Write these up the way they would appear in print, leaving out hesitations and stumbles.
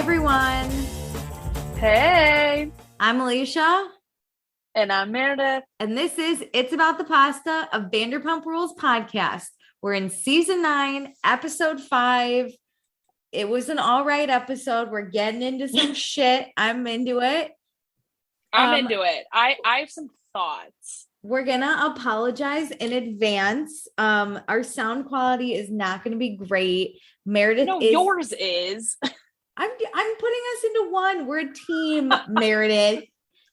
everyone. Hey. I'm Alicia. And I'm Meredith. And this is It's About the Pasta, of Vanderpump Rules podcast. We're in season 9, episode 5. It was an all right episode. We're getting into some shit. I'm into it. I'm into it. I have some thoughts. We're gonna apologize in advance. Our sound quality is not gonna be great. Meredith yours is. I'm putting us into one. We're a team, Meredith.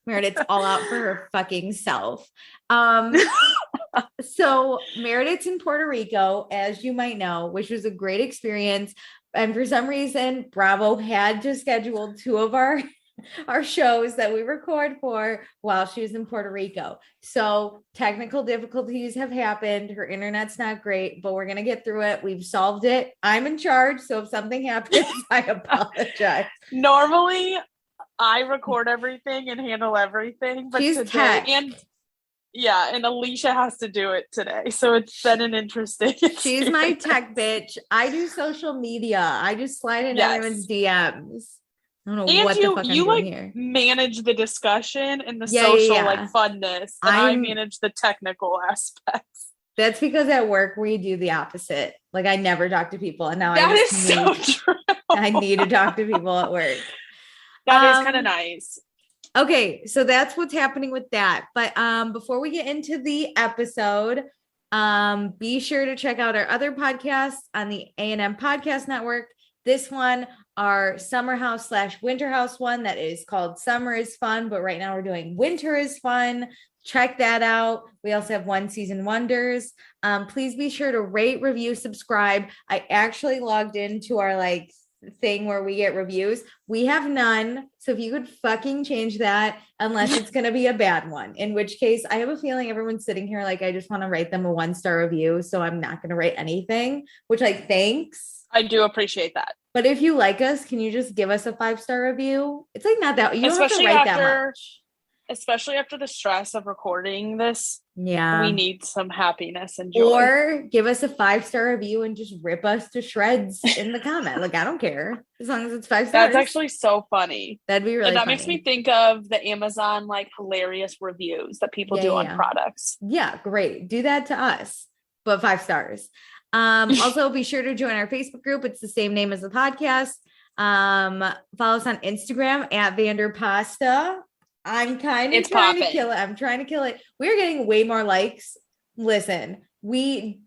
Meredith's all out for her fucking self. So Meredith's in Puerto Rico, as you might know, which was a great experience. And for some reason, Bravo had to schedule 2 of our shows that we record for while she was in Puerto Rico. So technical difficulties have happened. Her internet's not great, but we're going to get through it. We've solved it. I'm in charge. So if something happens, I apologize. Normally I record everything and handle everything, but she's today, tech. and Alicia has to do it today. So it's been an interesting experience. She's my tech bitch. I do social media. I just slide in everyone's DMs. I don't know and what the fuck I'm doing here. Manage the discussion and the social funness, and I manage the technical aspects. That's because at work we do the opposite. Like I never talk to people, and now so true. I need to talk to people at work. That is kind of nice. Okay, so that's what's happening with that. But before we get into the episode, be sure to check out our other podcasts on the A&M Podcast Network. This one, our summer house / winter house one, that is called Summer is Fun, but right now we're doing Winter is Fun. Check that out. We also have One Season Wonders. Please be sure to rate, review, subscribe. I actually logged into our thing where we get reviews. We have none. So if you could fucking change that, unless it's going to be a bad one, in which case I have a feeling everyone's sitting here I just want to write them a 1-star review. So I'm not going to write anything, which thanks. I do appreciate that. But if you like us, can you just give us a 5-star review? It's not that you don't have to write that much. Especially after the stress of recording this. Yeah. We need some happiness and joy. Or give us a 5-star review and just rip us to shreds in the comment. I don't care. As long as it's 5 stars. That's actually so funny. That'd be really funny. Makes me think of the Amazon hilarious reviews that people do on products. Yeah, great. Do that to us, but 5 stars. Also be sure to join our Facebook group. It's the same name as the podcast. Follow us on Instagram at Vanderpasta. I'm trying to kill it. I'm trying to kill it. We're getting way more likes. Listen, we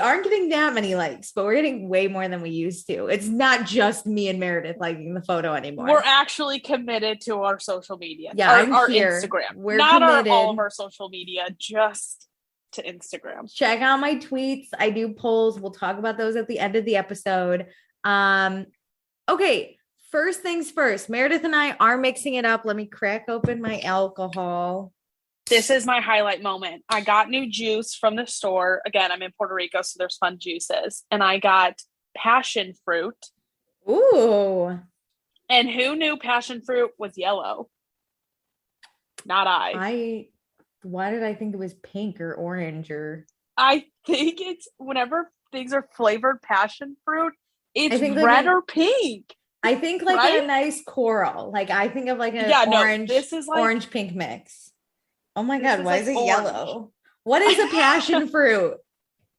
aren't getting that many likes, but we're getting way more than we used to. It's not just me and Meredith liking the photo anymore. We're actually committed to our social media. Yeah, our Instagram. We're not committed. All of our social media, just to Instagram. Check out my tweets. I do polls. We'll talk about those at the end of the episode. Okay. First things first, Meredith and I are mixing it up. Let me crack open my alcohol. This is my highlight moment. I got new juice from the store. Again, I'm in Puerto Rico, so there's fun juices. And I got passion fruit. Ooh. And who knew passion fruit was yellow? Not I. Why did I think it was pink or orange or? I think it's whenever things are flavored passion fruit, it's red or pink. I think a nice coral. I think of orange. This is orange pink mix. Oh my God, why is it orange. Yellow? What is a passion fruit?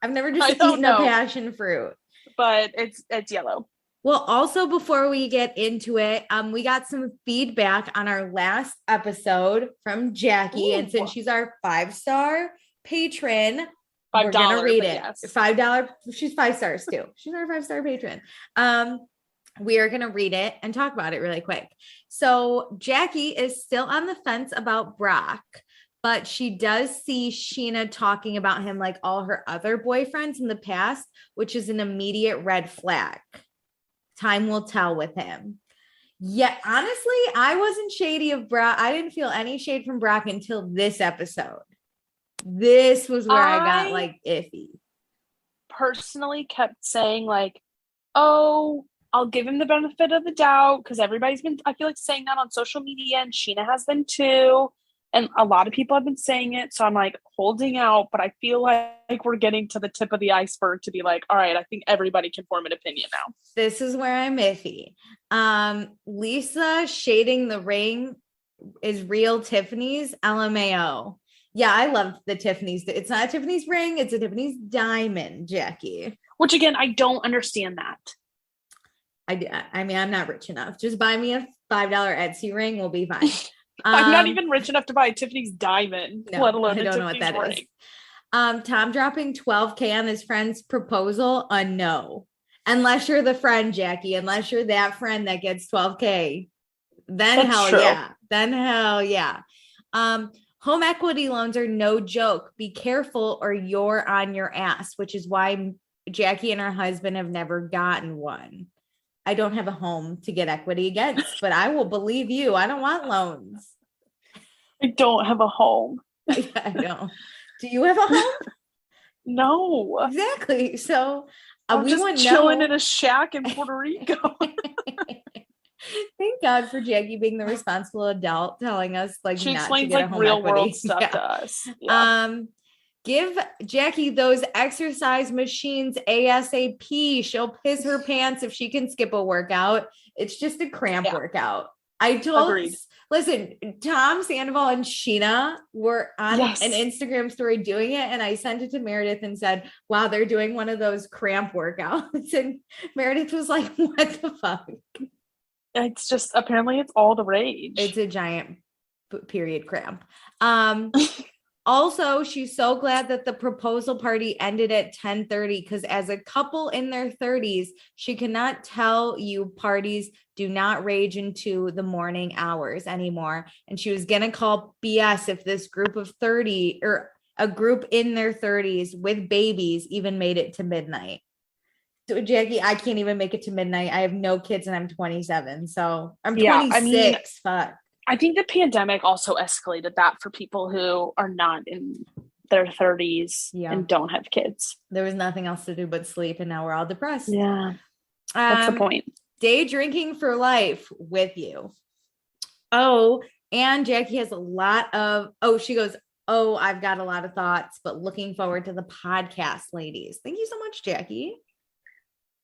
I've never just eaten a passion fruit. But it's yellow. Well, also before we get into it, we got some feedback on our last episode from Jackie. Ooh. And since she's our 5-star patron, we're gonna read it. Yes. $5. She's 5 stars too. She's our 5-star patron. We are going to read it and talk about it really quick. So Jackie is still on the fence about Brock, but she does see Sheena talking about him like all her other boyfriends in the past, which is an immediate red flag. Time will tell with him. Yeah, honestly, I wasn't shady of Brock. I didn't feel any shade from Brock until this episode. This was where I got iffy. Personally kept saying oh, I'll give him the benefit of the doubt because everybody's been, I feel saying that on social media, and Sheena has been too. And a lot of people have been saying it. So I'm like holding out, but I feel like we're getting to the tip of the iceberg to be like, all right, I think everybody can form an opinion now. This is where I'm iffy. Lisa shading the ring is real Tiffany's, LMAO. Yeah, I love the Tiffany's. It's not a Tiffany's ring, it's a Tiffany's diamond, Jackie. Which again, I don't understand that. I mean, I'm not rich enough. Just buy me a $5 Etsy ring, we'll be fine. I'm not even rich enough to buy a Tiffany's diamond, no, let alone I don't know what that ring. is. Tom dropping $12,000 on his friend's proposal, a no. Unless you're the friend, Jackie, unless you're that friend that gets $12,000, then That's hell true. yeah. Then hell yeah. Home equity loans are no joke. Be careful or you're on your ass, which is why Jackie and her husband have never gotten one. I don't have a home to get equity against, but I will believe you. I don't want loans. I don't have a home. I know. Do you have a home? No. Exactly. So I'm we just chilling in a shack in Puerto Rico. Thank God for Jackie being the responsible adult telling us like she not explains to get like a home real equity. world stuff to us. Yeah. Give Jackie those exercise machines ASAP. She'll piss her pants if she can skip a workout. It's just a cramp workout. Listen, Tom Sandoval and Sheena were on an Instagram story doing it. And I sent it to Meredith and said, wow, they're doing one of those cramp workouts. And Meredith was like, what the fuck? It's just, apparently it's all the rage. It's a giant period cramp. Also, she's so glad that the proposal party ended at 10:30 because as a couple in their 30s, she cannot tell you parties do not rage into the morning hours anymore. And she was going to call BS if this group of 30 or a group in their 30s with babies even made it to midnight. So, Jackie, I can't even make it to midnight. I have no kids and I'm 27. So I'm 26. I mean, fuck. I think the pandemic also escalated that for people who are not in their 30s and don't have kids. There was nothing else to do but sleep, and now we're all depressed. Yeah. That's the point. Day drinking for life with you. Oh, and Jackie has a lot of, she goes, I've got a lot of thoughts, but looking forward to the podcast, ladies. Thank you so much, Jackie.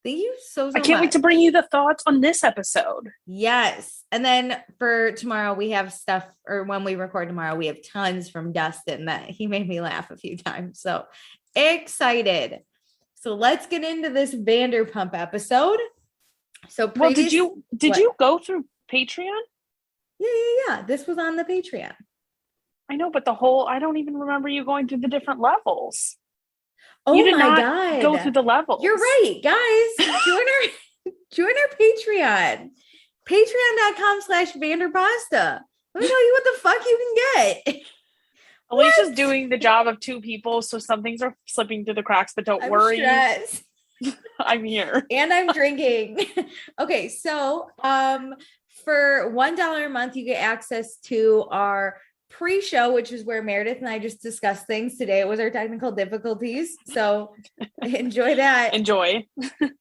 Thank you so much. I can't wait to bring you the thoughts on this episode. Yes. And then for tomorrow, we have stuff, or when we record tomorrow, we have tons from Dustin that he made me laugh a few times. So excited. So let's get into this Vanderpump episode. So did you go through Patreon? Yeah. This was on the Patreon. I know, but I don't even remember you going through the different levels. Oh my God. Go through the levels. You're right, guys. Join our Patreon. Patreon.com/Vanderpasta. Let me tell you what the fuck you can get. Alicia's doing the job of two people, so some things are slipping through the cracks, but don't worry. Stressed. I'm here. And I'm drinking. Okay, so for $1 a month, you get access to our pre-show, which is where Meredith and I just discussed things. Today it was our technical difficulties, so enjoy that. Enjoy.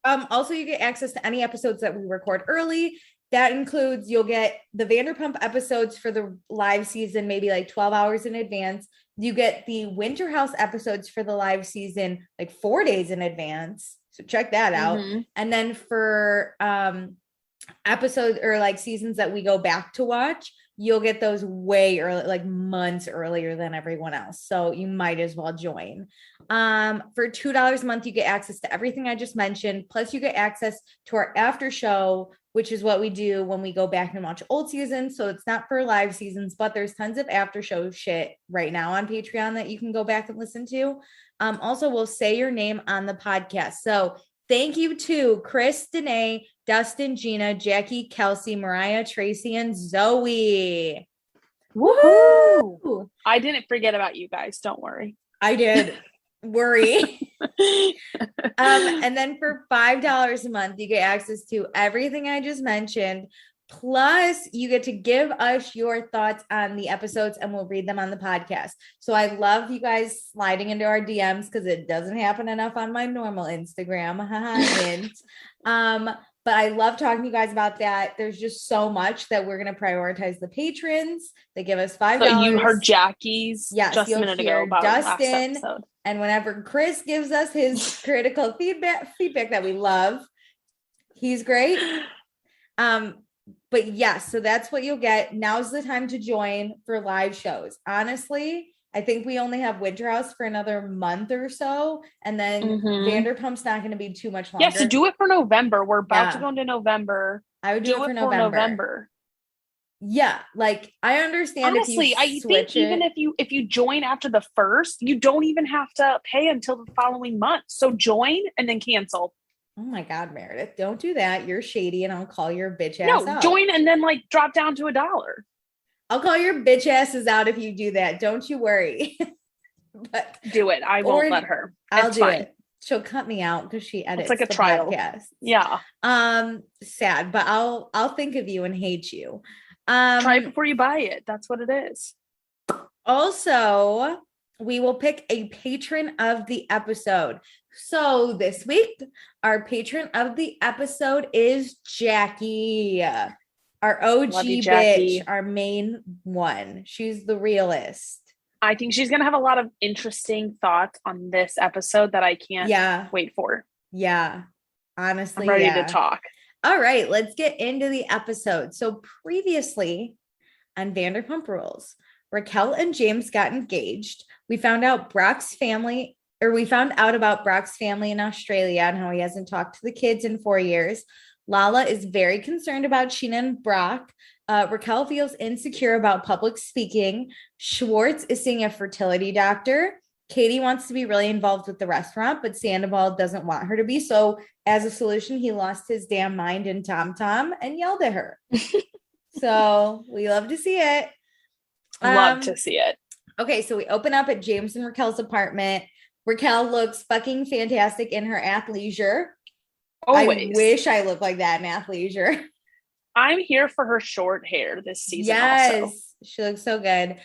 Also, you get access to any episodes that we record early. That includes, you'll get the Vanderpump episodes for the live season, maybe like 12 hours in advance. You get the Winter House episodes for the live season, like 4 days in advance. So check that out. Mm-hmm. And then for episodes or like seasons that we go back to watch, you'll get those way early, like months earlier than everyone else. So you might as well join. For $2 a month, you get access to everything I just mentioned. Plus you get access to our after show, which is what we do when we go back and watch old seasons. So it's not for live seasons, but there's tons of after show shit right now on Patreon that you can go back and listen to. Also, we'll say your name on the podcast. So thank you to Chris, Danae, Dustin, Gina, Jackie, Kelsey, Mariah, Tracy, and Zoe. Woohoo! I didn't forget about you guys. Don't worry. I did. Worry. And then for $5 a month, you get access to everything I just mentioned. Plus, you get to give us your thoughts on the episodes and we'll read them on the podcast. So I love you guys sliding into our DMs because it doesn't happen enough on my normal Instagram. But I love talking to you guys about that. There's just so much that we're going to prioritize the patrons. They give us $5. So you heard Jackie's just a minute ago about Dustin, last episode. And whenever Chris gives us his critical feedback that we love, he's great. But yes, so that's what you'll get. Now's the time to join for live shows. Honestly, I think we only have Winter House for another month or so. And then Vanderpump's not going to be too much longer. Yeah, so do it for November. We're about to go into November. I would do it for November. Yeah, like I understand. Honestly, I think even if you join after the 1st, you don't even have to pay until the following month. So join and then cancel. Oh my God, Meredith, don't do that. You're shady and I'll call your bitch ass out. Join and then like drop down to $1. I'll call your bitch asses out if you do that. Don't you worry. But do it. I won't let her. I'll do it. She'll cut me out because she edits. It's like a trial. Podcast. Yeah. Sad, but I'll think of you and hate you. Try it before you buy it. That's what it is. Also, we will pick a patron of the episode. So this week, our patron of the episode is Jackie. Our OG bitch, our main one. She's the realist. I think she's going to have a lot of interesting thoughts on this episode that I can't wait for. Yeah. Honestly, I'm ready to talk. All right, let's get into the episode. So previously on Vanderpump Rules, Raquel and James got engaged. We found out about Brock's family in Australia and how he hasn't talked to the kids in 4 years. Lala is very concerned about Sheena and Brock. Raquel feels insecure about public speaking. Schwartz is seeing a fertility doctor. Katie wants to be really involved with the restaurant, but Sandoval doesn't want her to be. So as a solution, he lost his damn mind in Tom and yelled at her. So we love to see it. Love to see it. Okay, so we open up at James and Raquel's apartment. Raquel looks fucking fantastic in her athleisure. Always. I wish I looked like that in athleisure. I'm here for her short hair this season. Yes, also. She looks so good.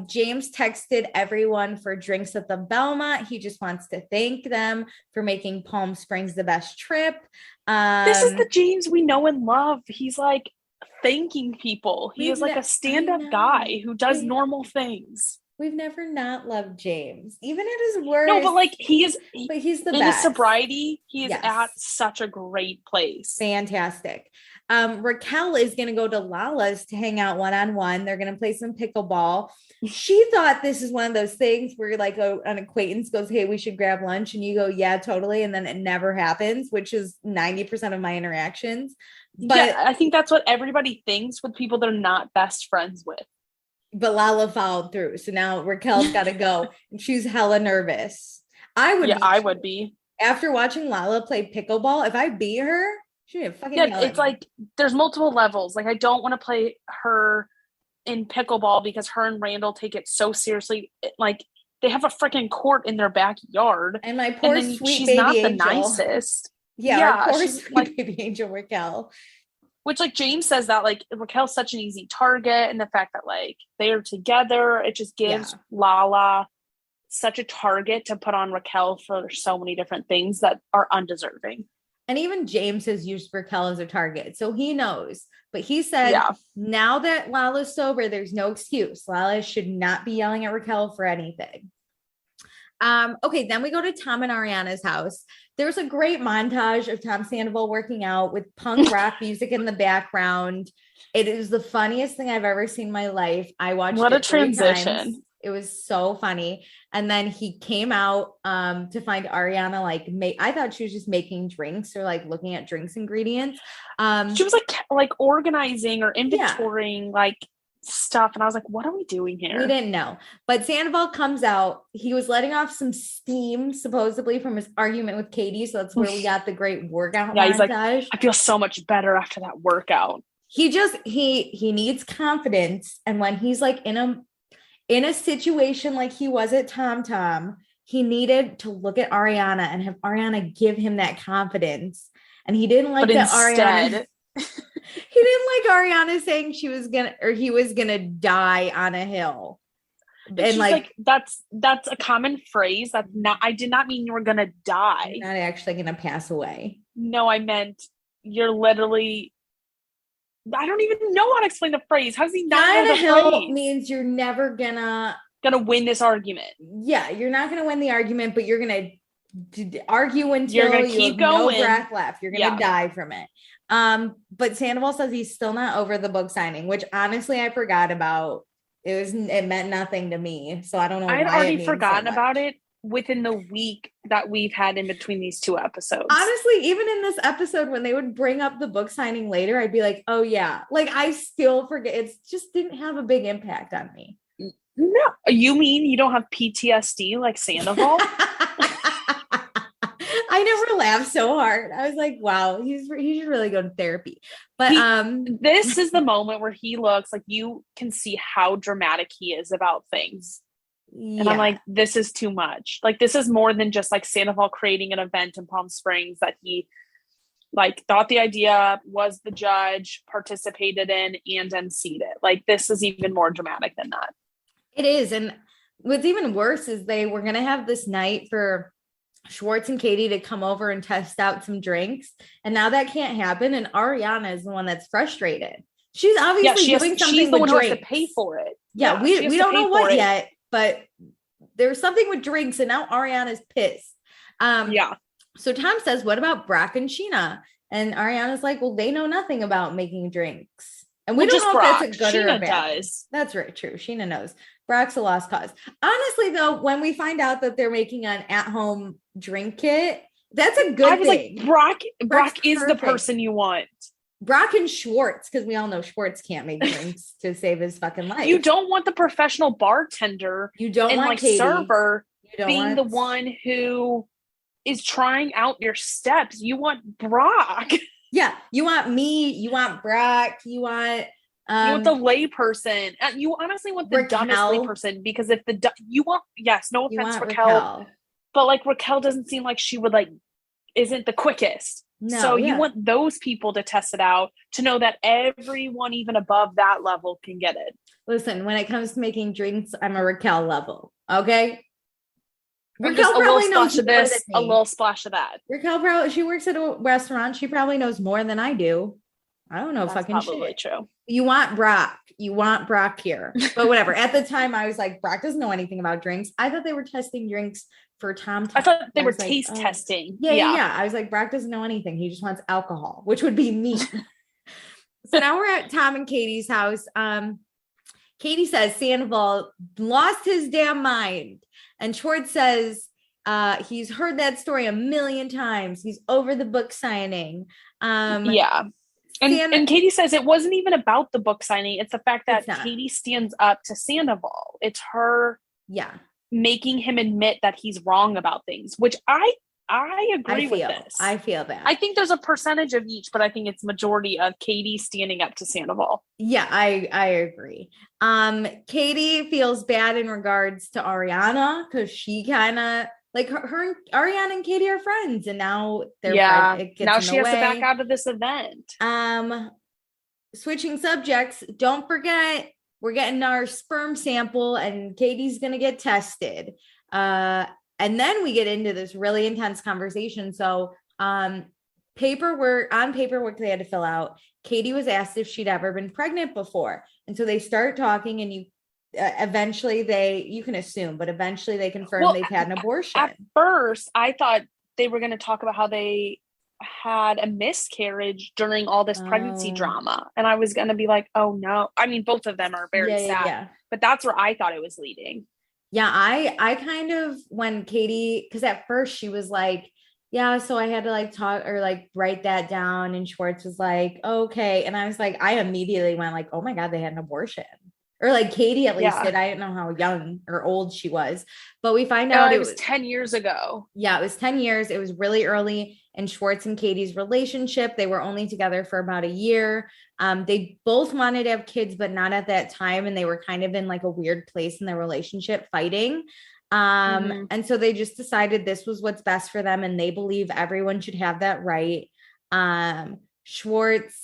James texted everyone for drinks at the Belmont. He just wants to thank them for making Palm Springs the best trip. This is the James we know and love. He's like thanking people. He is like a stand-up guy who does normal things. We've never not loved James, even at his worst. No, but like he's the best. In his sobriety, he is at such a great place. Fantastic. Raquel is going to go to Lala's to hang out one-on-one. They're going to play some pickleball. She thought this is one of those things where like an acquaintance goes, hey, we should grab lunch. And you go, yeah, totally. And then it never happens, which is 90% of my interactions. But yeah, I think that's what everybody thinks with people they're not best friends with. But Lala followed through. So now Raquel's got to go. And she's hella nervous. I would be. After watching Lala play pickleball, if I beat her, she would fucking yell at it's me. like there's multiple levels. Like I don't want to play her in pickleball because her and Randall take it so seriously. Like they have a freaking court in their backyard. And my poor sweet she's baby not angel. The nicest. Yeah, our poor sweet baby angel Raquel. Which like James says that like Raquel's such an easy target, and the fact that like they're together, it just gives Lala such a target to put on Raquel for so many different things that are undeserving. And even James has used Raquel as a target, so he knows. But he said, now that Lala's sober, there's no excuse. Lala should not be yelling at Raquel for anything. Okay, then we go to Tom and Ariana's house. There's a great montage of Tom Sandoval working out with punk rock music in the background. It is the funniest thing I've ever seen in my life. I watched it 3 times. It was so funny. And then he came out to find Ariana I thought she was just making drinks or like looking at drinks ingredients. She was like organizing or inventorying like stuff, and I was like, what are we doing here? We didn't know. But Sandoval comes out. He was letting off some steam supposedly from his argument with Katie, so that's where we got the great workout montage. He's like, I feel so much better after that workout. He needs confidence, and when he's like in a situation like he was at Tom, he needed to look at Ariana and have Ariana give him that confidence, and he didn't like that Ariana. He didn't like Ariana saying he was gonna die on a hill. And like that's a common phrase. I did not mean you were gonna die. You're not actually gonna pass away. No, I meant you're literally, I don't even know how to explain the phrase. How does he not know the phrase? Means you're never gonna win this argument. Yeah, you're not gonna win the argument, but you're gonna argue until you're gonna you have no breath left. You're gonna die from it. But Sandoval says he's still not over the book signing, which honestly I forgot about. It meant nothing to me, so I don't know. I'd already forgotten about it within the week that we've had in between these two episodes. Honestly, even in this episode, when they would bring up the book signing later, I'd be like, oh yeah. Like I still forget. It just didn't have a big impact on me. No, you mean you don't have PTSD like Sandoval? I never laughed so hard. I was like, wow, he should really go to therapy. But this is the moment where he looks like you can see how dramatic he is about things. Yeah. And I'm like, this is too much. Like, this is more than just like Sandoval creating an event in Palm Springs that he like thought the idea, was the judge, participated in, and emceed it. Like, this is even more dramatic than that. It is. And what's even worse is they were going to have this night for Schwartz and Katie to come over and test out some drinks. And now that can't happen. And Ariana is the one that's frustrated. She's obviously doing something she's the with one drinks. Who has to pay for it. Yeah, we don't know what yet, but there's something with drinks and now Ariana's pissed. So Tom says, what about Brock and Sheena? And Ariana's like, well, they know nothing about making drinks. And we don't know if that's a good or a bad. Does. That's right. True. Sheena knows. Brock's a lost cause. Honestly, though, when we find out that they're making an at-home drink kit, that's a good thing. Like, Brock is the person you want. Brock and Schwartz, because we all know Schwartz can't make drinks to save his fucking life. You don't want the professional bartender. You don't want Katie. Server being the one who is trying out your steps. You want Brock. Yeah, you want me. You want Brock. You want the layperson. You honestly want the Raquel. Dumbest layperson, because if you want, yes, no offense, Raquel, but like Raquel doesn't seem like she would isn't the quickest. No, so you want those people to test it out, to know that everyone even above that level can get it. Listen, when it comes to making drinks, I'm a Raquel level. Okay. Raquel probably knows this, a little splash of that. Raquel she works at a restaurant. She probably knows more than I do. I don't know. That's fucking probably shit. True. You want Brock. You want Brock here. But whatever. At the time, I was like, Brock doesn't know anything about drinks. I thought they were testing drinks for Tom. I thought they were taste testing. Yeah. I was like, Brock doesn't know anything. He just wants alcohol, which would be me. So now we're at Tom and Katie's house. Katie says Sandoval lost his damn mind. And Schwartz says he's heard that story a million times. He's over the book signing. And Katie says it wasn't even about the book signing. It's the fact that Katie stands up to Sandoval. It's her making him admit that he's wrong about things, which I agree with this. I feel that. I think there's a percentage of each, but I think it's majority of Katie standing up to Sandoval. Yeah, I agree. Katie feels bad in regards to Ariana because she kind of like her Ariana and Katie are friends, and now they're now she has to back out of this event. Switching subjects. Don't forget, we're getting our sperm sample, and Katie's gonna get tested. And then we get into this really intense conversation. So paperwork they had to fill out. Katie was asked if she'd ever been pregnant before. And so they start talking, and eventually you can assume, but eventually they confirm they've had an abortion. At first, I thought they were going to talk about how they had a miscarriage during all this pregnancy drama. And I was going to be like, oh no. I mean, both of them are very sad, but that's where I thought it was leading. Yeah, I kind of, when Katie, because at first she was like, yeah, so I had to talk or write that down. And Schwartz was like, okay. And I was like, I immediately went like, oh my God, they had an abortion. Or Katie at least did. I didn't know how young or old she was. But we find out it was 10 years ago. Yeah, it was 10 years. It was really early in Schwartz and Katie's relationship. They were only together for about a year. They both wanted to have kids, but not at that time. And they were kind of in a weird place in their relationship, fighting. And so they just decided this was what's best for them. And they believe everyone should have that right. Schwartz,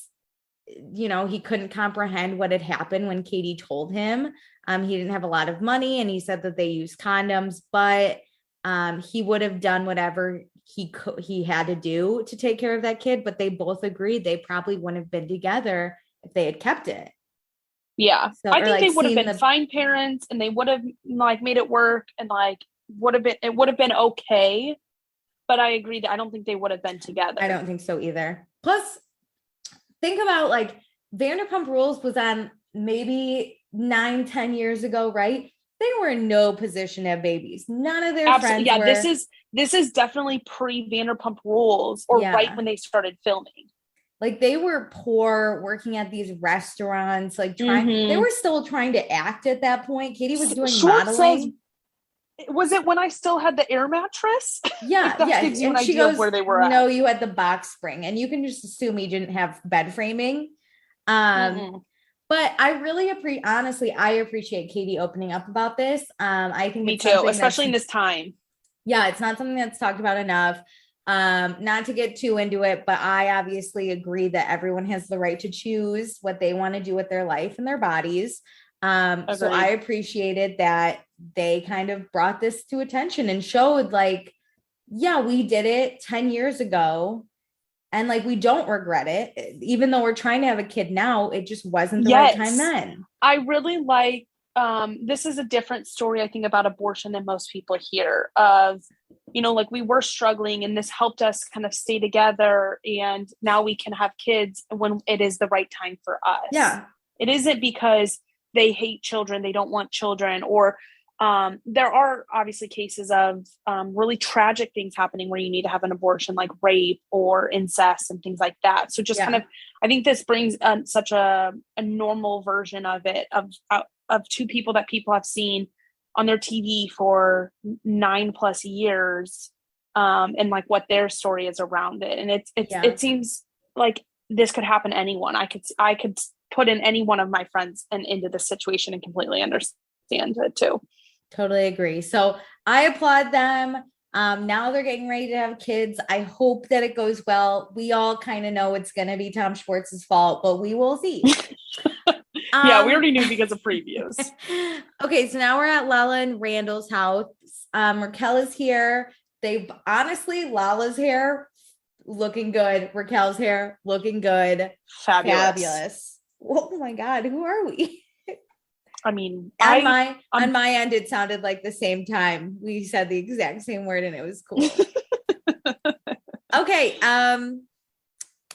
he couldn't comprehend what had happened when Katie told him. He didn't have a lot of money, and he said that they used condoms, but he would have done whatever he had to do to take care of that kid, but they both agreed they probably wouldn't have been together if they had kept it. Yeah. So, I think like they would have been fine parents, and they would have like made it work, and like it would have been okay. But I agree that I don't think they would have been together. I don't think so either. Plus, think about like Vanderpump Rules was on maybe 9-10 years ago, right? They were in no position to have babies. None of their friends were. This is definitely pre Vanderpump Rules, or right when they started filming. Like they were poor, working at these restaurants, like they were still trying to act at that point. Katie was doing modeling. Was it when I still had the air mattress? Yeah, that yeah. gives you an idea of where they were no, at. you had the box spring, and you can just assume he didn't have bed framing. But I honestly, I appreciate Katie opening up about this. I think me too, especially in this time. Yeah, it's not something that's talked about enough. Not to get too into it, but I obviously agree that everyone has the right to choose what they want to do with their life and their bodies. So I appreciated that they kind of brought this to attention and showed like, yeah, we did it 10 years ago. And like, we don't regret it, even though we're trying to have a kid now. It just wasn't the right time then. I really like, this is a different story, I think, about abortion than most people hear of, like we were struggling and this helped us kind of stay together. And now we can have kids when it is the right time for us. Yeah. It isn't because they hate children, they don't want children, or there are obviously cases of really tragic things happening where you need to have an abortion, like rape or incest and things like that. So just kind of, I think this brings such a normal version of it, of two people that people have seen on their TV for 9+ years, and like what their story is around it. And it seems like this could happen to anyone. I could put in any one of my friends and into this situation and completely understand it too. Totally agree. So I applaud them. Now they're getting ready to have kids. I hope that it goes well. We all kind of know it's going to be Tom Schwartz's fault, but we will see. Yeah, we already knew because of previews. Okay, so now we're at Lala and Randall's house. Raquel is here. Lala's hair looking good. Raquel's hair looking good. Fabulous. Oh my God, who are we? I mean, on my end, it sounded like the same time we said the exact same word, and it was cool. Okay.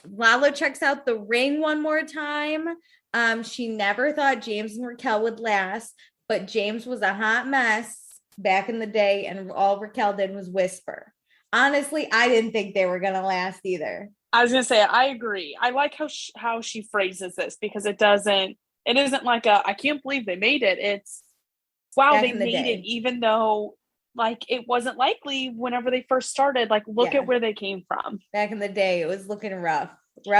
Lala checks out the ring one more time. She never thought James and Raquel would last, but James was a hot mess back in the day, and all Raquel did was whisper. Honestly, I didn't think they were gonna last either. I was gonna say, I agree. I like how she phrases this, because it isn't like I can't believe they made it. It's, wow, they made it, even though like it wasn't likely whenever they first started. Like, look at where they came from. Back in the day, it was looking rough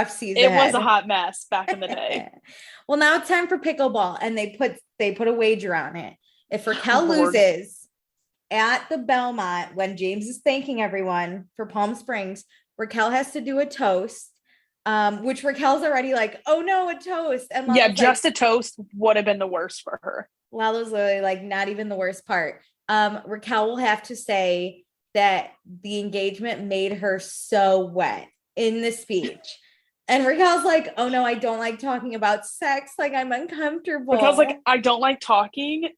season. It was a hot mess back in the day. Well, now it's time for pickleball, and they put a wager on it. If Raquel loses at the Belmont when James is thanking everyone for Palm Springs, Raquel has to do a toast. Which Raquel's already like, oh no, a toast. And Lala's just a toast would have been the worst for her. Lala's literally like, not even the worst part. Raquel will have to say that the engagement made her so wet in the speech. And Raquel's like, oh no, I don't like talking about sex. Like, I'm uncomfortable. Raquel's like, I don't like talking,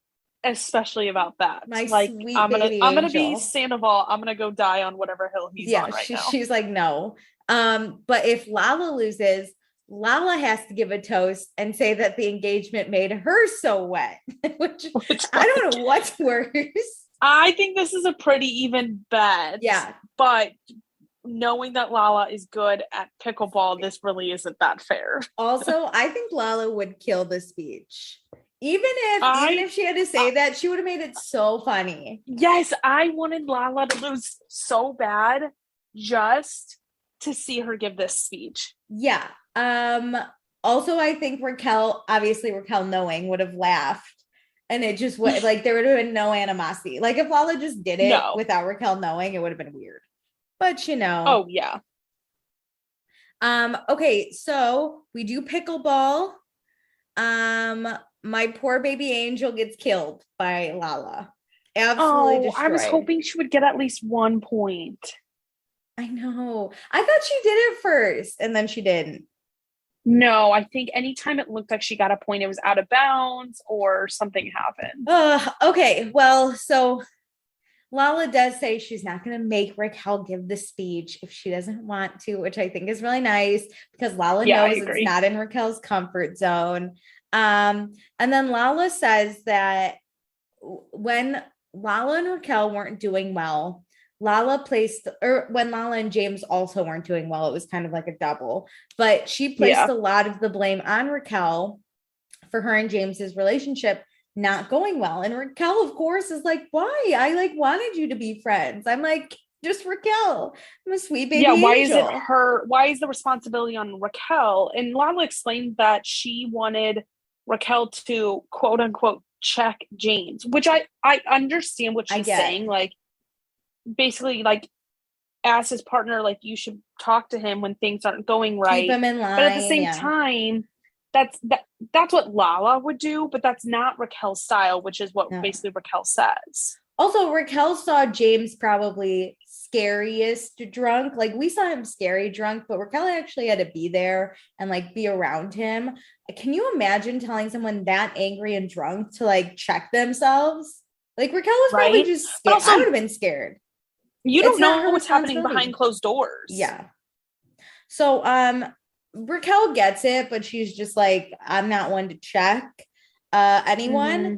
especially about that. My sweet I'm gonna be Sandoval. I'm gonna go die on whatever hill he's on right now. She's like, no. But if Lala loses, Lala has to give a toast and say that the engagement made her so wet, which I don't know what's worse. I think this is a pretty even bet. Yeah. But knowing that Lala is good at pickleball, this really isn't that fair. Also, I think Lala would kill the speech. Even if she had to say that, she would have made it so funny. Yes, I wanted Lala to lose so bad just to see her give this speech. Yeah. Also, I think Raquel knowing would have laughed, and it just would like there would have been no animosity. Like if Lala just did it without Raquel knowing, it would have been weird. But Oh yeah. Okay, so we do pickleball. My poor baby angel gets killed by Lala. Absolutely destroyed. I was hoping she would get at least 1 point. I know. I thought she did it first and then she didn't. No, I think anytime it looked like she got a point, it was out of bounds or something happened. Okay. Well, so Lala does say she's not going to make Raquel give the speech if she doesn't want to, which I think is really nice because Lala knows it's not in Raquel's comfort zone. And then Lala says that when Lala and Raquel weren't doing well, when Lala and James also weren't doing well, it was kind of like a double, but she placed a lot of the blame on Raquel for her and James's relationship not going well. And Raquel, of course, is like, why? I like wanted you to be friends. I'm like, just Raquel. I'm a sweet baby. Yeah, why angel. is it her? Why is the responsibility on Raquel? And Lala explained that she wanted Raquel to quote unquote check James, which I understand what she's saying. Like, basically, like, as his partner, like, you should talk to him when things aren't going right. Keep him in line. But at the same time, that's what Lala would do, but that's not Raquel's style, which is what basically Raquel says. Also, Raquel saw James probably scariest drunk. Like, we saw him scary drunk, but Raquel actually had to be there and like be around him. Can you imagine telling someone that angry and drunk to like check themselves? Like, Raquel was probably just scared. Also, I would have been scared. You don't know what's happening behind closed doors. Yeah. So, Raquel gets it, but she's just like, I'm not one to check anyone. Mm-hmm.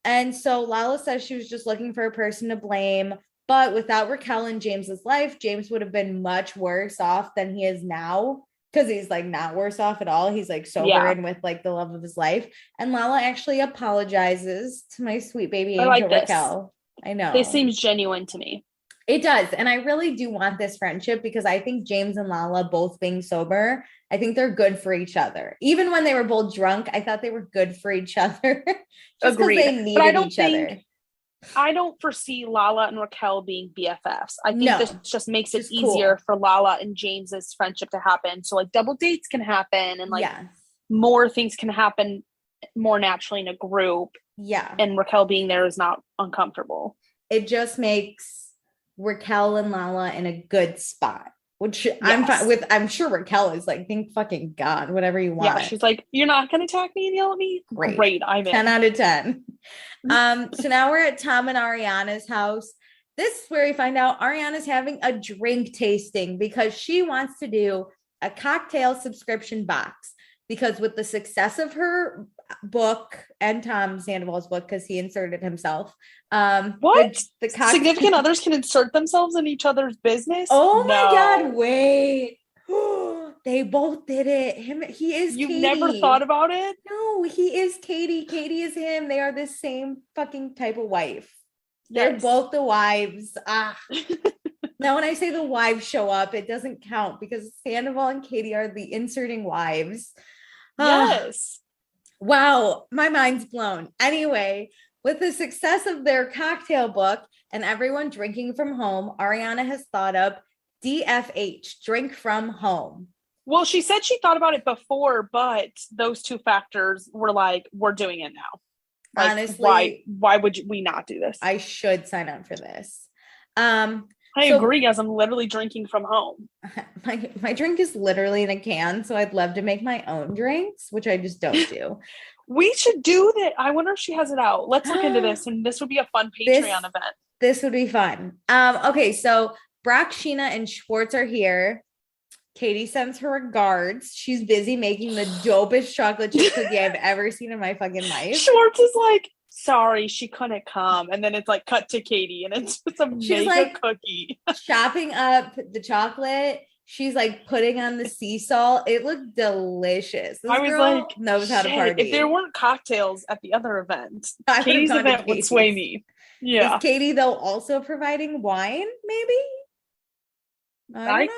And so Lala says she was just looking for a person to blame. But without Raquel in James's life, James would have been much worse off than he is now. Because he's like not worse off at all. He's like sober and with like the love of his life. And Lala actually apologizes to my sweet baby angel Raquel. I know. This seems genuine to me. It does. And I really do want this friendship because I think James and Lala both being sober, I think they're good for each other. Even when they were both drunk, I thought they were good for each other. Just because they needed each other. I don't foresee Lala and Raquel being BFFs. I think this just makes it easier for Lala and James's friendship to happen. So like double dates can happen and like more things can happen more naturally in a group. Yeah. And Raquel being there is not uncomfortable. It just makes Raquel and Lala in a good spot, which I'm fine with. I'm sure Raquel is like, thank fucking God, whatever you want. Yeah, she's like, you're not going to attack me and yell at me? Great, I'm in. 10 out of 10. So now we're at Tom and Ariana's house. This is where we find out Ariana's having a drink tasting because she wants to do a cocktail subscription box. Because with the success of her book and Tom Sandoval's book, because he inserted himself. What? The significant others can insert themselves in each other's business? Oh my God, wait. They both did it. He is You've Katie. Never thought about it? No, he is Katie. Katie is him. They are the same fucking type of wife. They're both the wives. Now, when I say the wives show up, it doesn't count because Sandoval and Katie are the inserting wives. Yes. Wow. My mind's blown. Anyway, with the success of their cocktail book and everyone drinking from home, Ariana has thought up DFH, drink from home. Well, she said she thought about it before, but those two factors were like, we're doing it now. Like, honestly, why would we not do this? I should sign up for this. I agree, as I'm literally drinking from home. My drink is literally in a can, so I'd love to make my own drinks, which I just don't do. We should do that. I wonder if she has it out. Let's look into this, and this would be a fun Patreon event. This would be fun. Okay, so Brock, Sheena, and Schwartz are here. Katie sends her regards. She's busy making the dopest chocolate chip cookie I've ever seen in my fucking life. Schwartz is like, sorry, she couldn't come. And then it's like cut to Katie and it's just a mega cookie. Chopping up the chocolate. She's like putting on the sea salt. It looked delicious. This girl knows how to party. If there weren't cocktails at the other event, Katie's event would sway me. Yeah. Is Katie though also providing wine? Maybe. I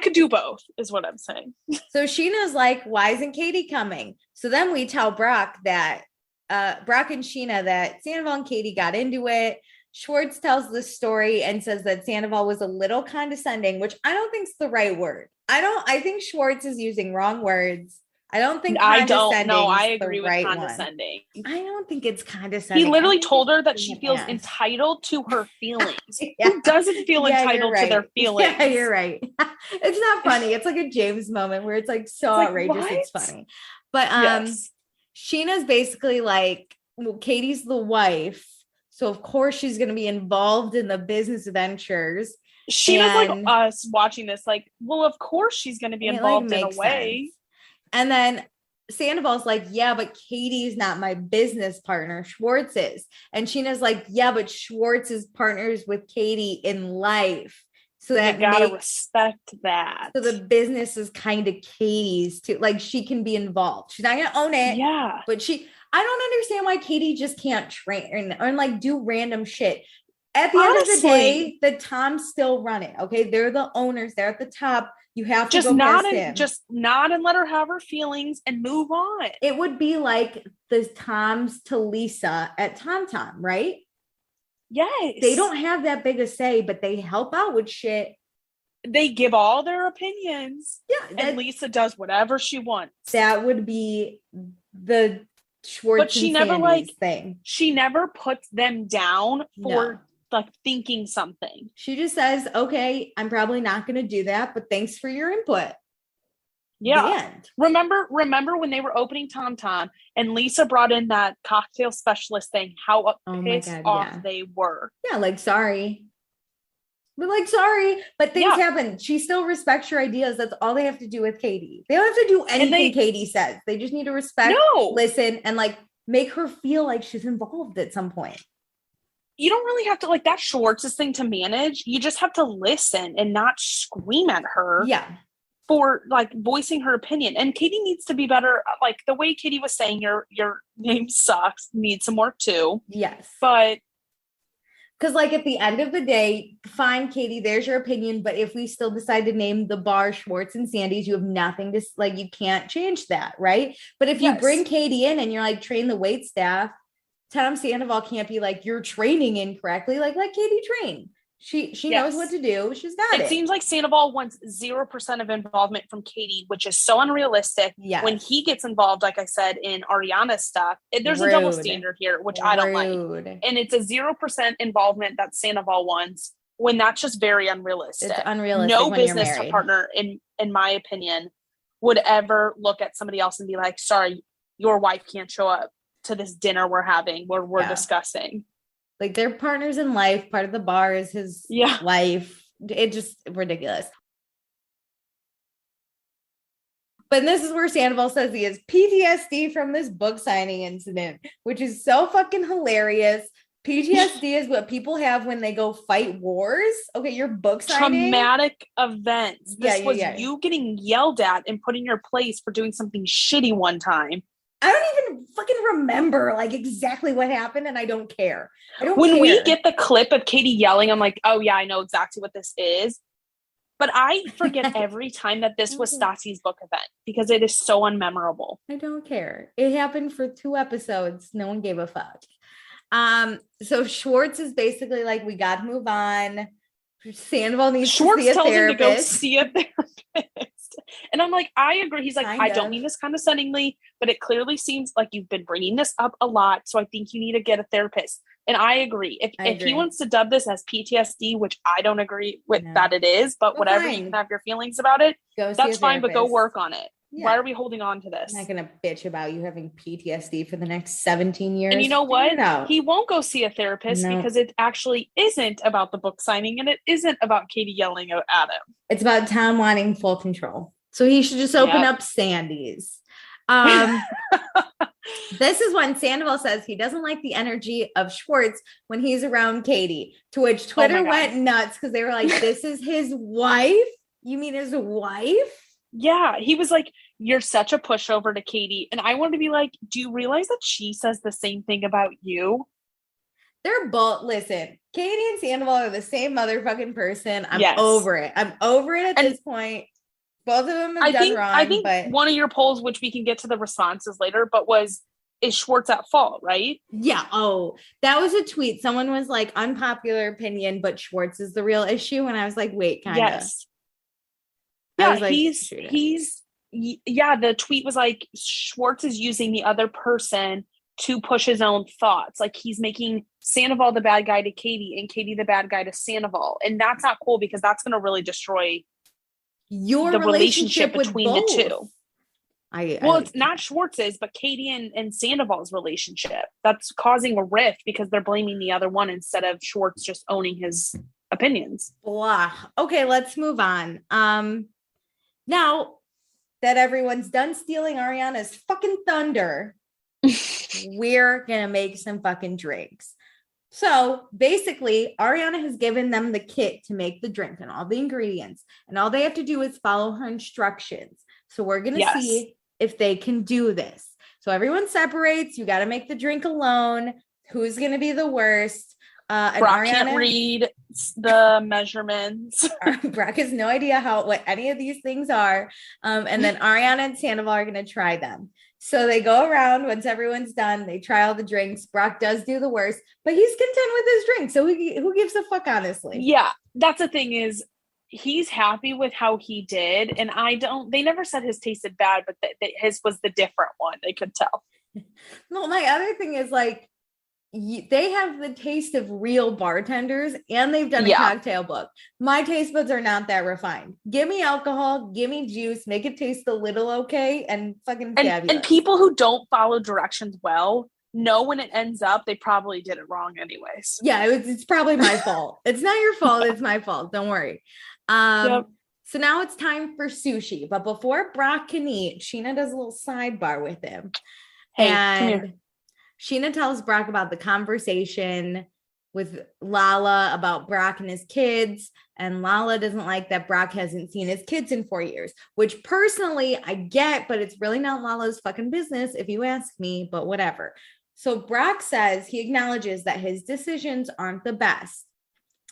could do both is what I'm saying. So Sheena's like, why isn't Katie coming? So then we tell Brock that Brock and Sheena that Sandoval and Katie got into it. Schwartz tells this story and says that Sandoval was a little condescending, which I don't think is the right word. I think Schwartz is using wrong words. I don't think I don't know. I is the agree with right condescending. one. I don't think it's condescending. He literally told her that she feels entitled to her feelings. Yeah. Who doesn't feel entitled to their feelings? Yeah, you're right. It's not funny. It's like a James moment where it's like so outrageous. It's funny. But Sheena's basically like, well, Katie's the wife. So of course she's going to be involved in the business ventures. Sheena's like us watching this, like, well, of course she's going to be involved in a way. Sense. And then Sandoval's like, yeah, but Katie's not my business partner. Schwartz is. And Sheena's like, yeah, but Schwartz is partners with Katie in life. So that you gotta respect that. So the business is kind of Katie's too. Like she can be involved. She's not gonna own it. Yeah. But I don't understand why Katie just can't train or like do random shit. At the end of the day, the Toms still run it. Okay. They're the owners. They're at the top. You have to just nod and let her have her feelings and move on. It would be like the Toms to Lisa at Tom Tom, right? Yes. They don't have that big a say, but they help out with shit. They give all their opinions. Yeah. And Lisa does whatever she wants. That would be the Schwartz but she never thing. She never puts them down for like thinking something. She just says, okay, I'm probably not going to do that, but thanks for your input. Yeah. Remember when they were opening Tom Tom and Lisa brought in that cocktail specialist thing, how pissed off they were. Yeah. Like, sorry. We're like, sorry, but things happen. She still respects your ideas. That's all they have to do with Katie. They don't have to do anything Katie says. They just need to respect, listen, and like make her feel like she's involved at some point. You don't really have to like that Schwartz's thing to manage. You just have to listen and not scream at her. Yeah. For like voicing her opinion. And Katie needs to be better. Like the way Katie was saying, your name sucks, needs some work too. Yes. But because like at the end of the day, fine, Katie, there's your opinion. But if we still decide to name the bar Schwartz and Sandy's, you have nothing to like, you can't change that. Right. But if you bring Katie in and you're like, train the wait staff, Tom Sandoval can't be like, you're training incorrectly. Like, let Katie train. She knows what to do. She's got it. It seems like Sandoval wants 0% of involvement from Katie, which is so unrealistic. Yeah. When he gets involved, like I said, in Ariana's stuff, there's a double standard here, which I don't like. And it's a 0% involvement that Sandoval wants when that's just very unrealistic. It's unrealistic. No business partner, in my opinion, would ever look at somebody else and be like, sorry, your wife can't show up to this dinner we're having where we're discussing. Like they're partners in life. Part of the bar is his life. It just ridiculous. But this is where Sandoval says he has PTSD from this book signing incident, which is so fucking hilarious. PTSD is what people have when they go fight wars. Okay, your book signing. Traumatic events. This was you getting yelled at and put in your place for doing something shitty one time. I don't even fucking remember like exactly what happened, and I don't care. When we get the clip of Katie yelling, I'm like, oh yeah, I know exactly what this is. But I forget every time that this was Stassi's book event because it is so unmemorable. I don't care. It happened for 2 episodes. No one gave a fuck. So Schwartz is basically like, we got to move on. Sandoval needs to see a therapist. Schwartz tells him to go see a therapist. And I'm like, I agree. He's like, I don't mean this condescendingly, but it clearly seems like you've been bringing this up a lot. So I think you need to get a therapist. And I agree. If he wants to dub this as PTSD, which I don't agree with that it is, but whatever, you can have your feelings about it. That's fine, but go work on it. Yeah. Why are we holding on to this? I'm not going to bitch about you having PTSD for the next 17 years. And you know what? He won't go see a therapist because it actually isn't about the book signing and it isn't about Katie yelling at him. It's about Tom wanting full control. So he should just open up Sandy's. This is when Sandoval says he doesn't like the energy of Schwartz when he's around Katie, to which Twitter went nuts because they were like, this is his wife? You mean his wife? Yeah, he was like, you're such a pushover to Katie. And I wanted to be like, do you realize that she says the same thing about you? They're both, listen, Katie and Sandoval are the same motherfucking person. I'm over it. I'm over it at this point. Both of them have done wrong. I think one of your polls, which we can get to the responses later, but is Schwartz at fault, right? Yeah. Oh, that was a tweet. Someone was like, unpopular opinion, but Schwartz is the real issue. And I was like, wait, kind of. Yes. Yeah, like, he's yeah, the tweet was like, Schwartz is using the other person to push his own thoughts. Like he's making Sandoval the bad guy to Katie and Katie the bad guy to Sandoval. And that's not cool because that's going to really destroy your relationship between the two. It's not Schwartz's, but Katie and Sandoval's relationship. That's causing a rift because they're blaming the other one instead of Schwartz just owning his opinions. Blah. Okay, let's move on. Now that everyone's done stealing Ariana's fucking thunder, we're gonna make some fucking drinks. So basically, Ariana has given them the kit to make the drink and all the ingredients, and all they have to do is follow her instructions. So we're gonna see if they can do this. So everyone separates. You got to make the drink alone. Who's gonna be the worst? And Brock can't read the measurements. Brock has no idea what any of these things are. And then Ariana and Sandoval are going to try them. So they go around. Once everyone's done, they try all the drinks. Brock does do the worst, but he's content with his drink. So who gives a fuck, honestly? Yeah, that's the thing is he's happy with how he did. And they never said his tasted bad, but his was the different one. They could tell. Well, my other thing is like, they have the taste of real bartenders and they've done a cocktail book. My taste buds are not that refined. Give me alcohol, give me juice, make it taste a little okay and fucking fabulous. And people who don't follow directions well know when it ends up, they probably did it wrong anyways. Yeah, it's probably my fault. It's not your fault. It's my fault. Don't worry. So now it's time for sushi. But before Brock can eat, Sheena does a little sidebar with him. Hey, come here. Sheena tells Brock about the conversation with Lala about Brock and his kids. And Lala doesn't like that Brock hasn't seen his kids in 4 years, which personally I get, but it's really not Lala's fucking business if you ask me, but whatever. So Brock says he acknowledges that his decisions aren't the best.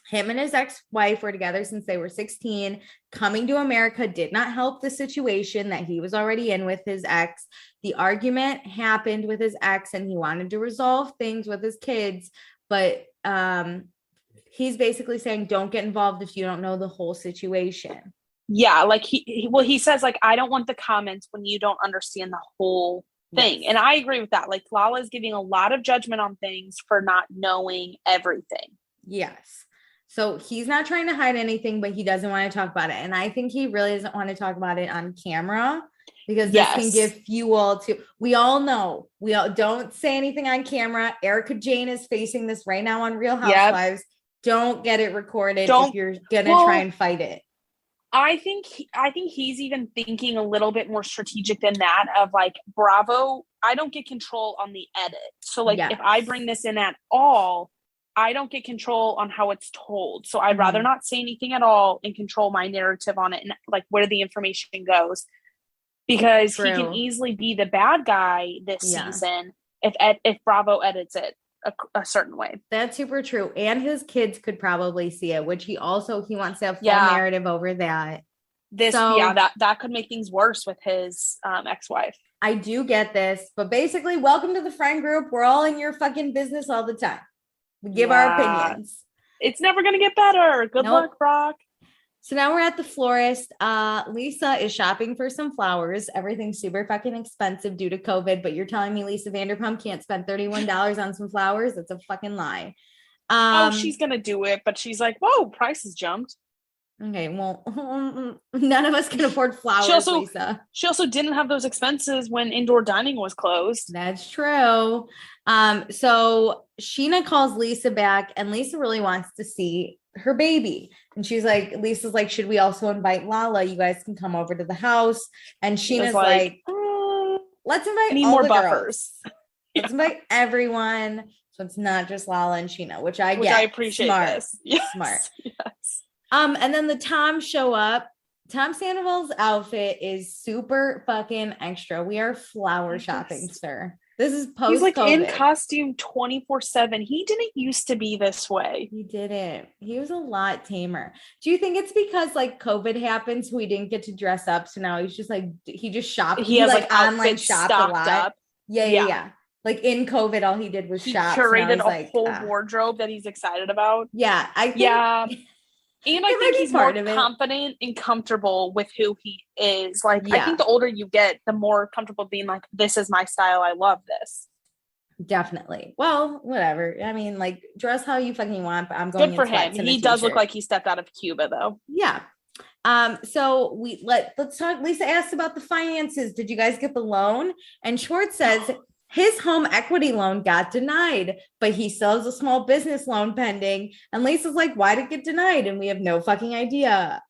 Him and his ex-wife were together since they were 16. Coming to America did not help the situation that he was already in with his ex. The argument happened with his ex and he wanted to resolve things with his kids. But he's basically saying, don't get involved if you don't know the whole situation. Yeah, like he says, like, I don't want the comments when you don't understand the whole thing. Yes. And I agree with that. Like Lala is giving a lot of judgment on things for not knowing everything. Yes. So he's not trying to hide anything, but he doesn't want to talk about it. And I think he really doesn't want to talk about it on camera because this can give fuel to, we all don't say anything on camera. Erica Jane is facing this right now on Real Housewives. Yep. Don't get it recorded if you're going to try and fight it. I think he's even thinking a little bit more strategic than that of like, Bravo, I don't get control on the edit. So like if I bring this in at all, I don't get control on how it's told. So I'd rather not say anything at all and control my narrative on it and like where the information goes. Because he can easily be the bad guy this season if Bravo edits it a certain way. That's super true. And his kids could probably see it, which he wants to have full narrative over that. That could make things worse with his ex-wife. I do get this, but basically, welcome to the friend group. We're all in your fucking business all the time. We give our opinions. It's never going to get better. Good luck, Brock. So now we're at the florist. Lisa is shopping for some flowers. Everything's super fucking expensive due to COVID, but you're telling me Lisa Vanderpump can't spend $31 on some flowers? That's a fucking lie. She's going to do it, but she's like, whoa, prices jumped. Okay, well, none of us can afford flowers, Lisa. She also didn't have those expenses when indoor dining was closed. That's true. So Sheena calls Lisa back and Lisa really wants to see her baby. And Lisa's like, should we also invite Lala? You guys can come over to the house. And Sheena's like, let's invite all the buffers. Let's invite everyone. So it's not just Lala and Sheena, which I get. I appreciate this. Yes. Smart. Yes. And then the Toms show up. Tom Sandoval's outfit is super fucking extra. We are flower shopping, sir. This is post-COVID. He's like in costume 24/7. He didn't used to be this way. He didn't. He was a lot tamer. Do you think it's because like COVID happened, so we didn't get to dress up? So now he's just like, he just shopped. He has like online shopped a lot. Up. Yeah. Like in COVID, all he did was shop. He curated a whole wardrobe that he's excited about. Yeah. I think And I think he's more confident and comfortable with who he is. Like, I think the older you get, the more comfortable being like, this is my style. I love this. Definitely. Well, whatever. I mean, like, dress how you fucking want, but I'm going good for him. He does look like he stepped out of Cuba, though. Yeah. So let's talk. Lisa asked about the finances. Did you guys get the loan? And Schwartz says his home equity loan got denied, but he still has a small business loan pending. And Lisa's like, why did it get denied? And we have no fucking idea.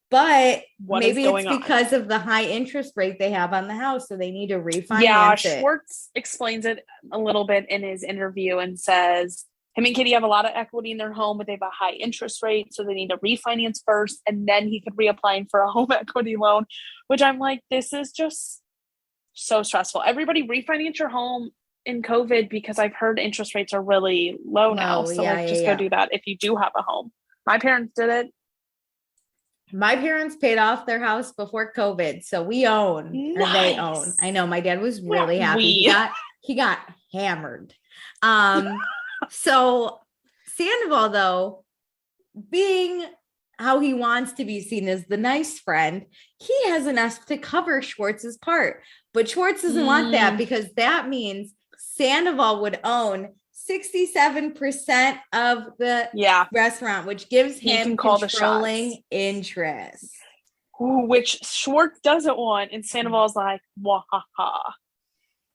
But maybe it's because of the high interest rate they have on the house, so they need to refinance it. Yeah, Schwartz explains it a little bit in his interview and says him and Katie have a lot of equity in their home, but they have a high interest rate, so they need to refinance first, and then he could reapply for a home equity loan, which I'm like, this is just so stressful. Everybody refinance your home in COVID because I've heard interest rates are really low now. So go do that if you do have a home. My parents did it. My parents paid off their house before COVID, so we own, or they own. I know my dad was really happy. He got hammered. So Sandoval, though, being how he wants to be seen as the nice friend, he has enough to cover Schwartz's part. But Schwartz doesn't want that because that means Sandoval would own 67% of the restaurant, which gives him controlling interest. Which Schwartz doesn't want, and Sandoval's like, wahaha.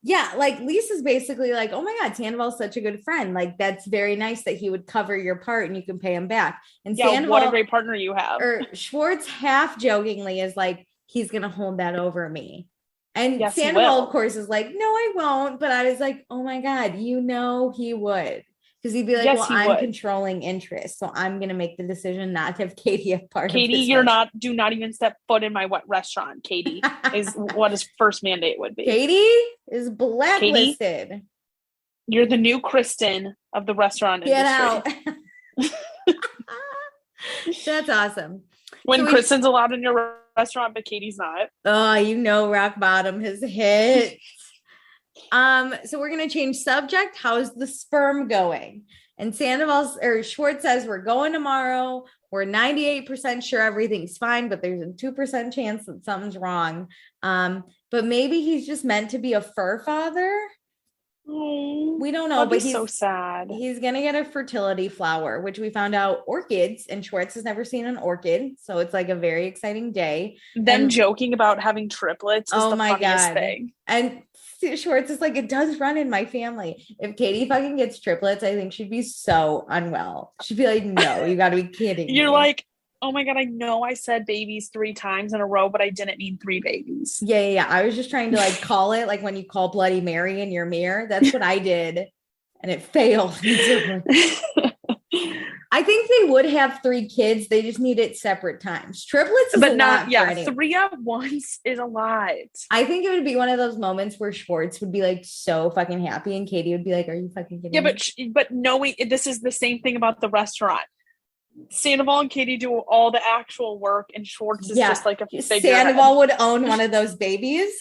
Yeah, like Lisa's basically like, oh my God, Sandoval's such a good friend. Like, that's very nice that he would cover your part and you can pay him back. And Sandoval, what a great partner you have. Or Schwartz half jokingly is like, he's gonna hold that over me. And Sandoval, of course, is like, no, I won't. But I was like, oh my God, he would. Because he'd be like, I'm controlling interest. So I'm going to make the decision not to have Katie a part of this. Katie, do not even step foot in my restaurant. Katie is what his first mandate would be. Katie is blacklisted. Katie, you're the new Kristen of the restaurant industry. Get out. That's awesome. When Kristen's allowed in your restaurant, but Katie's not. Oh, rock bottom has hit. So we're gonna change subject. How's the sperm going? And Schwartz says we're going tomorrow. We're 98% sure everything's fine, but there's a 2% chance that something's wrong. But maybe he's just meant to be a fur father. We don't know, but he's so sad. He's gonna get a fertility flower, which we found out orchids, and Schwartz has never seen an orchid, so it's like a very exciting day. Them joking about having triplets is the funniest thing. And Schwartz is like, it does run in my family. If Katie fucking gets triplets, I think she'd be so unwell. She'd be like, no, you gotta be kidding. You're like, oh my God, I know I said babies 3 times in a row, but I didn't mean 3 babies. Yeah. I was just trying to like call it like when you call Bloody Mary in your mirror. That's what I did. And it failed. I think they would have 3 kids. They just need it separate times. Triplets is but a not, lot. 3 at once is a lot. I think it would be one of those moments where Schwartz would be like so fucking happy and Katie would be like, are you fucking kidding me? But knowing this is the same thing about the restaurant. Sandoval and Katie do all the actual work, and Schwartz is just like a figurehead. Sandoval would own one of those babies.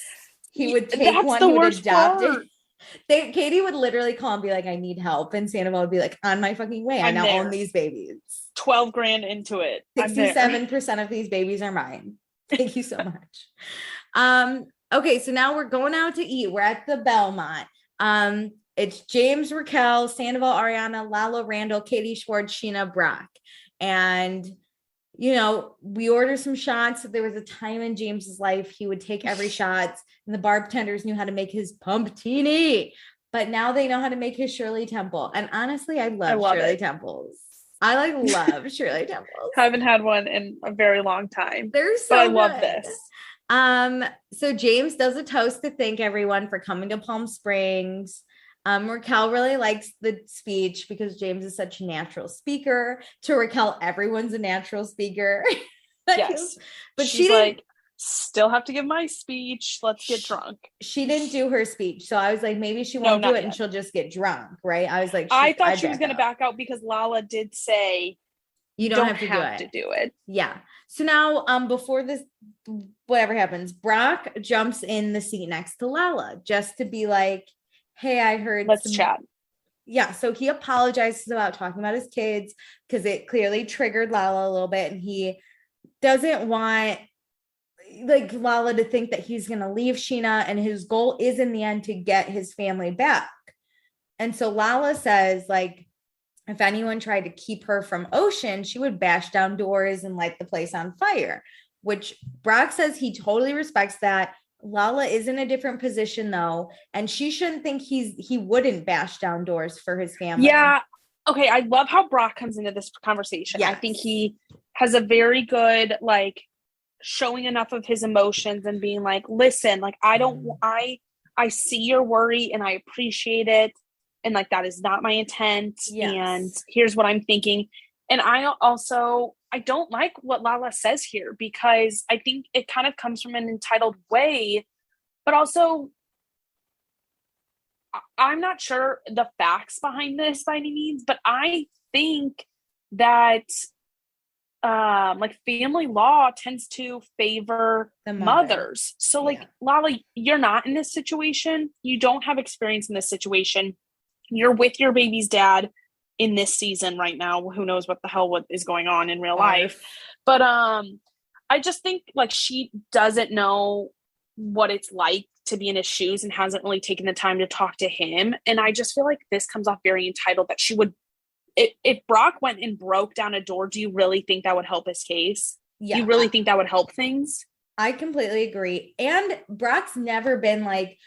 He would take one, he would adopt it. Katie would literally call and be like, I need help. And Sandoval would be like, on my fucking way. I now own these babies. $12,000 into it. 67% of these babies are mine. Thank you so much. Okay, so now we're going out to eat. We're at the Belmont. It's James, Raquel, Sandoval, Ariana, Lala, Randall, Katie, Schwartz, Sheena, Brock. And, we ordered some shots. There was a time in James's life he would take every shot, and the bartenders knew how to make his pumptini. But now they know how to make his Shirley Temple. And honestly, I love Shirley Temples. I love Shirley Temples. Haven't had one in a very long time. They're so good. I love this. So James does a toast to thank everyone for coming to Palm Springs. Raquel really likes the speech because James is such a natural speaker. To Raquel, everyone's a natural speaker. Yes. But she's like, still have to give my speech. Let's get drunk. She didn't do her speech. So I was like, maybe she won't do it and she'll just get drunk. Right. I was like, I thought she was going to back out because Lala did say, you don't have to do it. Yeah. So now, before this, whatever happens, Brock jumps in the seat next to Lala just to be like, hey, I heard. Let's chat. Yeah, so he apologizes about talking about his kids because it clearly triggered Lala a little bit, and he doesn't want like Lala to think that he's going to leave Sheena, and his goal is in the end to get his family back. And so Lala says, like, if anyone tried to keep her from Ocean, she would bash down doors and light the place on fire, which Brock says he totally respects that. Lala is in a different position though, and she shouldn't think he wouldn't bash down doors for his family. Yeah. Okay, I love how Brock comes into this conversation. Yes. I think he has a very good, like, showing enough of his emotions and being like, listen, like, I see your worry and I appreciate it. And like, that is not my intent. Yes. And here's what I'm thinking. And I don't like what Lala says here, because I think it kind of comes from an entitled way, but also I'm not sure the facts behind this by any means, but I think that like family law tends to favor the mothers. So like, Lala, you're not in this situation. You don't have experience in this situation. You're with your baby's dad in this season right now. Who knows what the hell is going on in real life. But I just think like she doesn't know what it's like to be in his shoes and hasn't really taken the time to talk to him. And I just feel like this comes off very entitled, that she would, if Brock went and broke down a door, do you really think that would help his case? Yeah. Do you really think that would help things? I completely agree. And Brock's never been like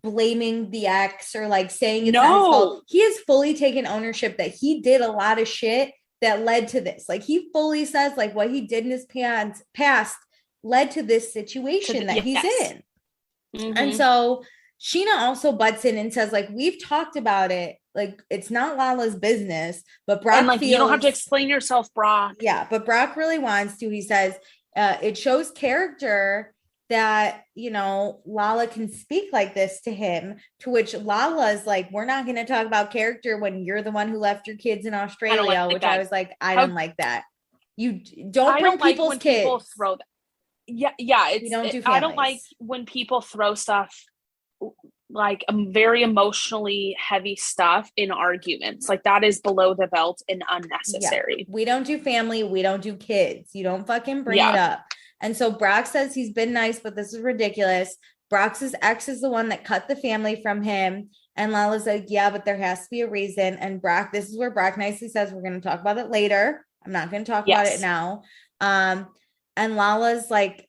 blaming the ex or like saying it's not his fault. He has fully taken ownership that he did a lot of shit that led to this. Like he fully says like what he did in his past led to this situation that he's in. Mm-hmm. And so Sheena also butts in and says like, we've talked about it. Like it's not Lala's business, but Brock feels, you don't have to explain yourself, Brock. Yeah, but Brock really wants to. He says it shows character that, you know, Lala can speak like this to him, to which Lala's like, we're not going to talk about character when you're the one who left your kids in Australia, which I was like, I don't like that. You don't bring people's kids. People throw that. Yeah. I don't like when people throw stuff like very emotionally heavy stuff in arguments. Like that is below the belt and unnecessary. Yeah. We don't do family. We don't do kids. You don't fucking bring it up. And so Brock says he's been nice, but this is ridiculous. Brock's ex is the one that cut the family from him. And Lala's like, yeah, but there has to be a reason. And Brock, this is where Brock nicely says, we're going to talk about it later. I'm not going to talk about it now. And Lala's like,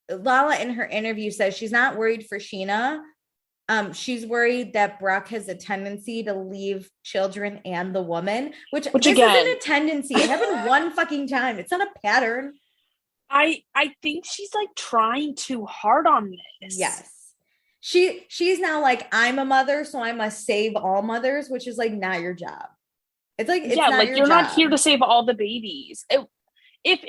Lala in her interview says she's not worried for Sheena. She's worried that Brock has a tendency to leave children and the woman, which this again, isn't a tendency. It happened one fucking time. It's not a pattern. I think she's like trying too hard on this. Yes. She's now like, I'm a mother, so I must save all mothers, which is like not your job. It's like, it's not like your you're job. Not here to save all the babies. If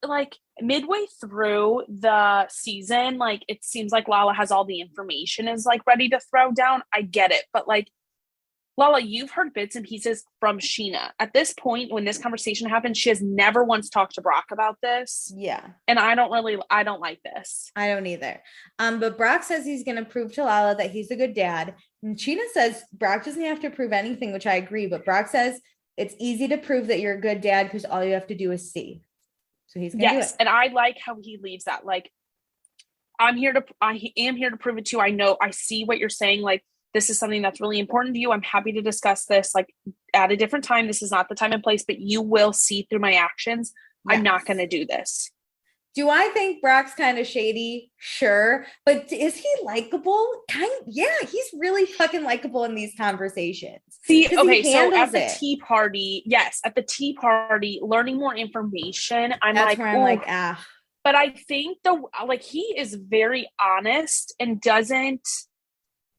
like midway through the season, like it seems like Lala has all the information, is like ready to throw down, I get it. But like, Lala, you've heard bits and pieces from Sheena. At this point, when this conversation happened, she has never once talked to Brock about this. Yeah. And I don't like this. I don't either. But Brock says he's going to prove to Lala that he's a good dad. And Sheena says Brock doesn't have to prove anything, which I agree. But Brock says it's easy to prove that you're a good dad because all you have to do is see. So he's going to do it. And I like how he leaves that. Like, I am here to prove it to you. I know, I see what you're saying. Like, this is something that's really important to you. I'm happy to discuss this like at a different time. This is not the time and place, but you will see through my actions. Yes. I'm not going to do this. Do I think Brock's kind of shady? Sure. But is he likable? Yeah, he's really fucking likable in these conversations. See, okay, so at the tea party, learning more information, that's where I'm like, ah. But I think he is very honest and doesn't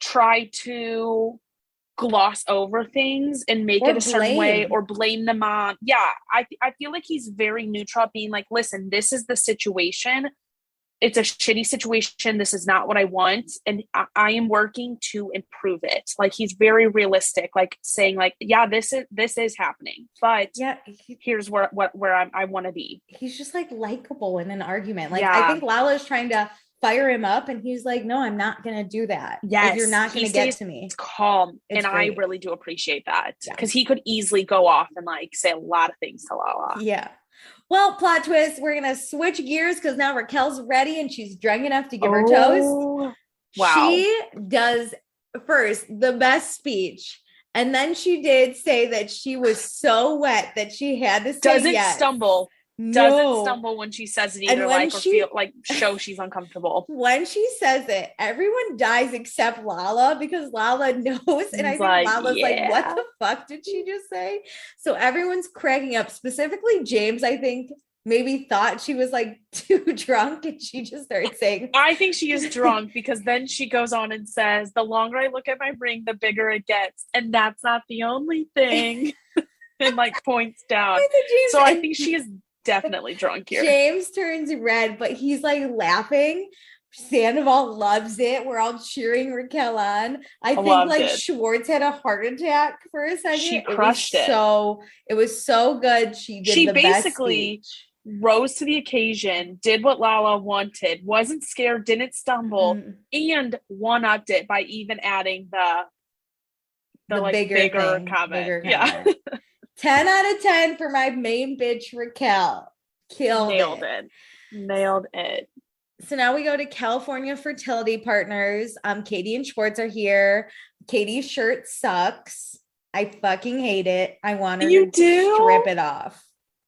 try to gloss over things and make it a certain way or blame them on. Yeah, I feel like he's very neutral, being like, listen, this is the situation. It's a shitty situation. This is not what I want. And I am working to improve it. Like, he's very realistic, like saying like, yeah, this is happening, but yeah, here's where I want to be. He's just like likable in an argument. Like, I think Lala is trying to fire him up, and he's like, no, I'm not gonna do that. Yes, like, you're not gonna get to me. Calm. It's and great. I really do appreciate that, because he could easily go off and like say a lot of things to Lala. Yeah. Well, plot twist, we're gonna switch gears because now Raquel's ready and she's drunk enough to give her toast. Wow. She does first the best speech, and then she did say that she was so wet that she had to say doesn't yes. stumble. No. Doesn't stumble when she says it either, like, or feel like show she's uncomfortable. When she says it, everyone dies except Lala, because Lala knows, and I think like, Lala's like, what the fuck did she just say? So everyone's cracking up. Specifically James, I think, maybe thought she was like too drunk, and she just started saying, I think she is drunk, because then she goes on and says, the longer I look at my ring, the bigger it gets, and that's not the only thing. And like points down. So I think she is definitely drunk here. James turns red, but he's like laughing. Sandoval loves it. We're all cheering Raquel on. I think like Schwartz had a heart attack for a second. She crushed it. So it was so good. She basically rose to the occasion, did what Lala wanted, wasn't scared, didn't stumble, and one-upped it by even adding the like bigger comment. Yeah. 10 out of 10 for my main bitch, Raquel. Nailed it. So now we go to California Fertility Partners. Katie and Schwartz are here. Katie's shirt sucks. I fucking hate it. I want her to strip it off.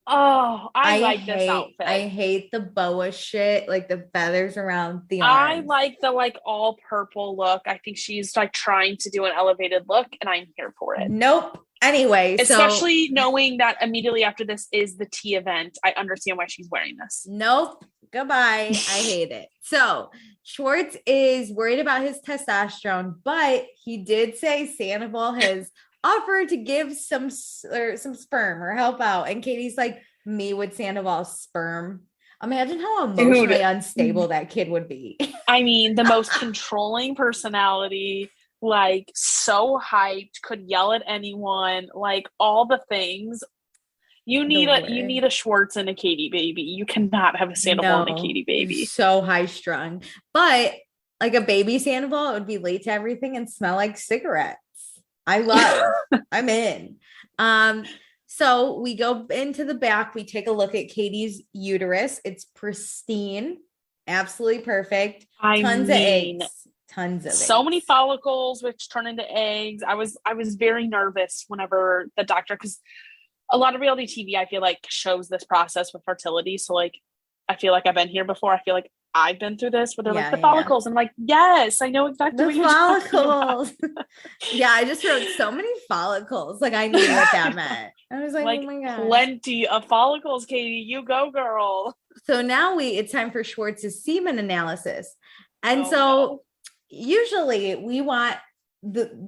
Oh, I like this outfit. I hate the boa shit, like the feathers around the arms. I like the like all purple look. I think she's like trying to do an elevated look, and I'm here for it. Nope. Anyway, especially knowing that immediately after this is the tea event, I understand why she's wearing this. Nope. Goodbye. I hate it. So Schwartz is worried about his testosterone, but he did say Sandoval has offered to give some sperm or help out. And Katie's like, me with Sandoval's sperm. Imagine how emotionally unstable that kid would be. I mean, the most controlling personality, like so hyped, could yell at anyone, like all the things. You need a Schwartz and a Katie baby. You cannot have a Sandoval and a Katie baby. So high strung. But like a baby Sandoval, it would be late to everything and smell like cigarettes. I'm in. So we go into the back. We take a look at Katie's uterus. It's pristine, absolutely perfect. Tons of eggs. So many follicles, which turn into eggs. I was very nervous whenever the doctor, because a lot of reality TV, I feel like, shows this process with fertility. So like, I feel like I've been here before. I feel like I've been through this, where they're like the follicles. I'm like, yes, I know exactly what you're follicles. Yeah, I just wrote so many follicles. Like I knew what that meant. I was like, oh my God. Plenty of follicles, Katie. You go, girl. So now it's time for Schwartz's semen analysis. And usually we want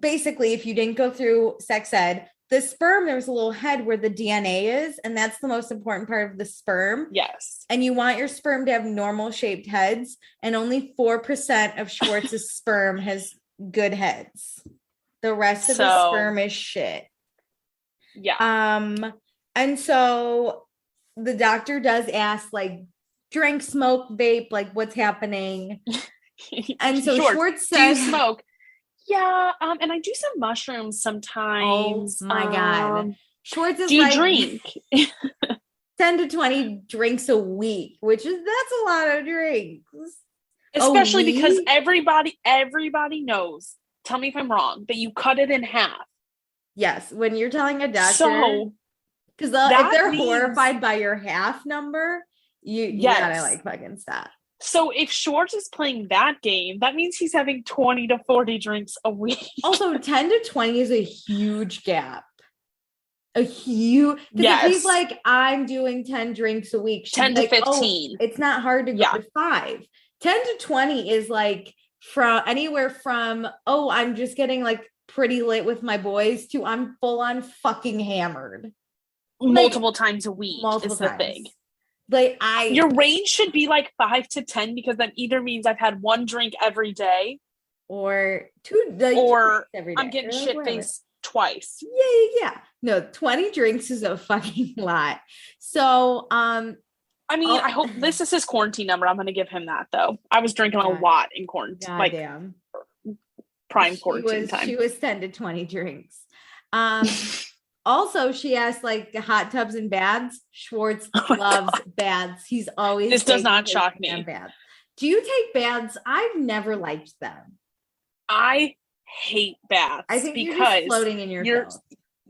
basically, if you didn't go through sex ed, the sperm, there's a little head where the DNA is, and that's the most important part of the sperm. Yes. And you want your sperm to have normal shaped heads, and only 4% of Schwartz's sperm has good heads. The rest of the sperm is shit. Yeah. And so the doctor does ask, like, drink, smoke, vape, like what's happening. And so Schwartz says, do you smoke? Yeah, and I do some mushrooms sometimes. Oh my God. Schwartz is do you drink? 10 to 20 drinks a week, that's a lot of drinks. Especially because everybody knows, tell me if I'm wrong, but you cut it in half. Yes, when you're telling a doctor, because if they're horrified by your half number, you gotta like fucking stop. So if Schwartz is playing that game, that means he's having 20 to 40 drinks a week. Also, 10 to 20 is a huge gap. If he's like, I'm doing 10 drinks a week. 10 to 15. It's not hard to go to 5. 10 to 20 is like from anywhere from, I'm just getting like pretty lit with my boys to I'm full on fucking hammered. Multiple times a week is the thing. Like your range should be like 5 to 10, because that either means I've had one drink every day, or two, or every day. I'm getting shit faced twice. Yeah. No, 20 drinks is a fucking lot. So, I I mean, I hope this is his quarantine number. I'm going to give him that, though. I was drinking a lot in quarantine. Like, damn. Prime quarantine time. She was 10 to 20 drinks. Also, she asked like hot tubs and baths. Schwartz loves baths. He's always this does not shock me. Baths. Do you take baths? I've never liked them. I hate baths. I think because you're just floating in your filth.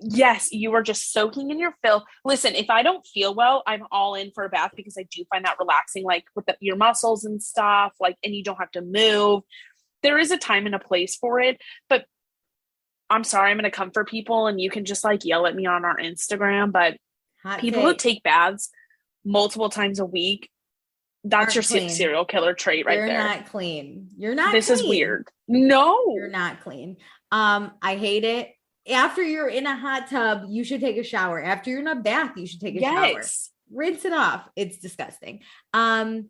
Yes, you are just soaking in your filth. Listen, if I don't feel well, I'm all in for a bath because I do find that relaxing, like with your muscles and stuff, like, and you don't have to move. There is a time and a place for it, but I'm sorry, I'm going to come for people and you can just like yell at me on our Instagram, but people who take baths multiple times a week, that's your serial killer trait right there. You're not clean. You're not This clean. Is weird. No. You're not clean. I hate it. After you're in a hot tub, you should take a shower. After you're in a bath, you should take a shower. Rinse it off. It's disgusting. And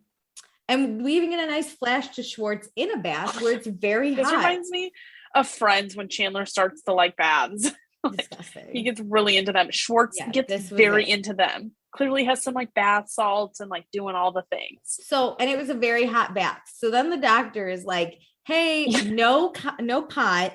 we even get a nice flash to Schwartz in a bath where it's very hot. This reminds me of Friends when Chandler starts to like baths. Disgusting. He gets really into them. Schwartz gets very into them. Clearly has some like bath salts and like doing all the things. So, and it was a very hot bath. So then the doctor is like, hey, no pot.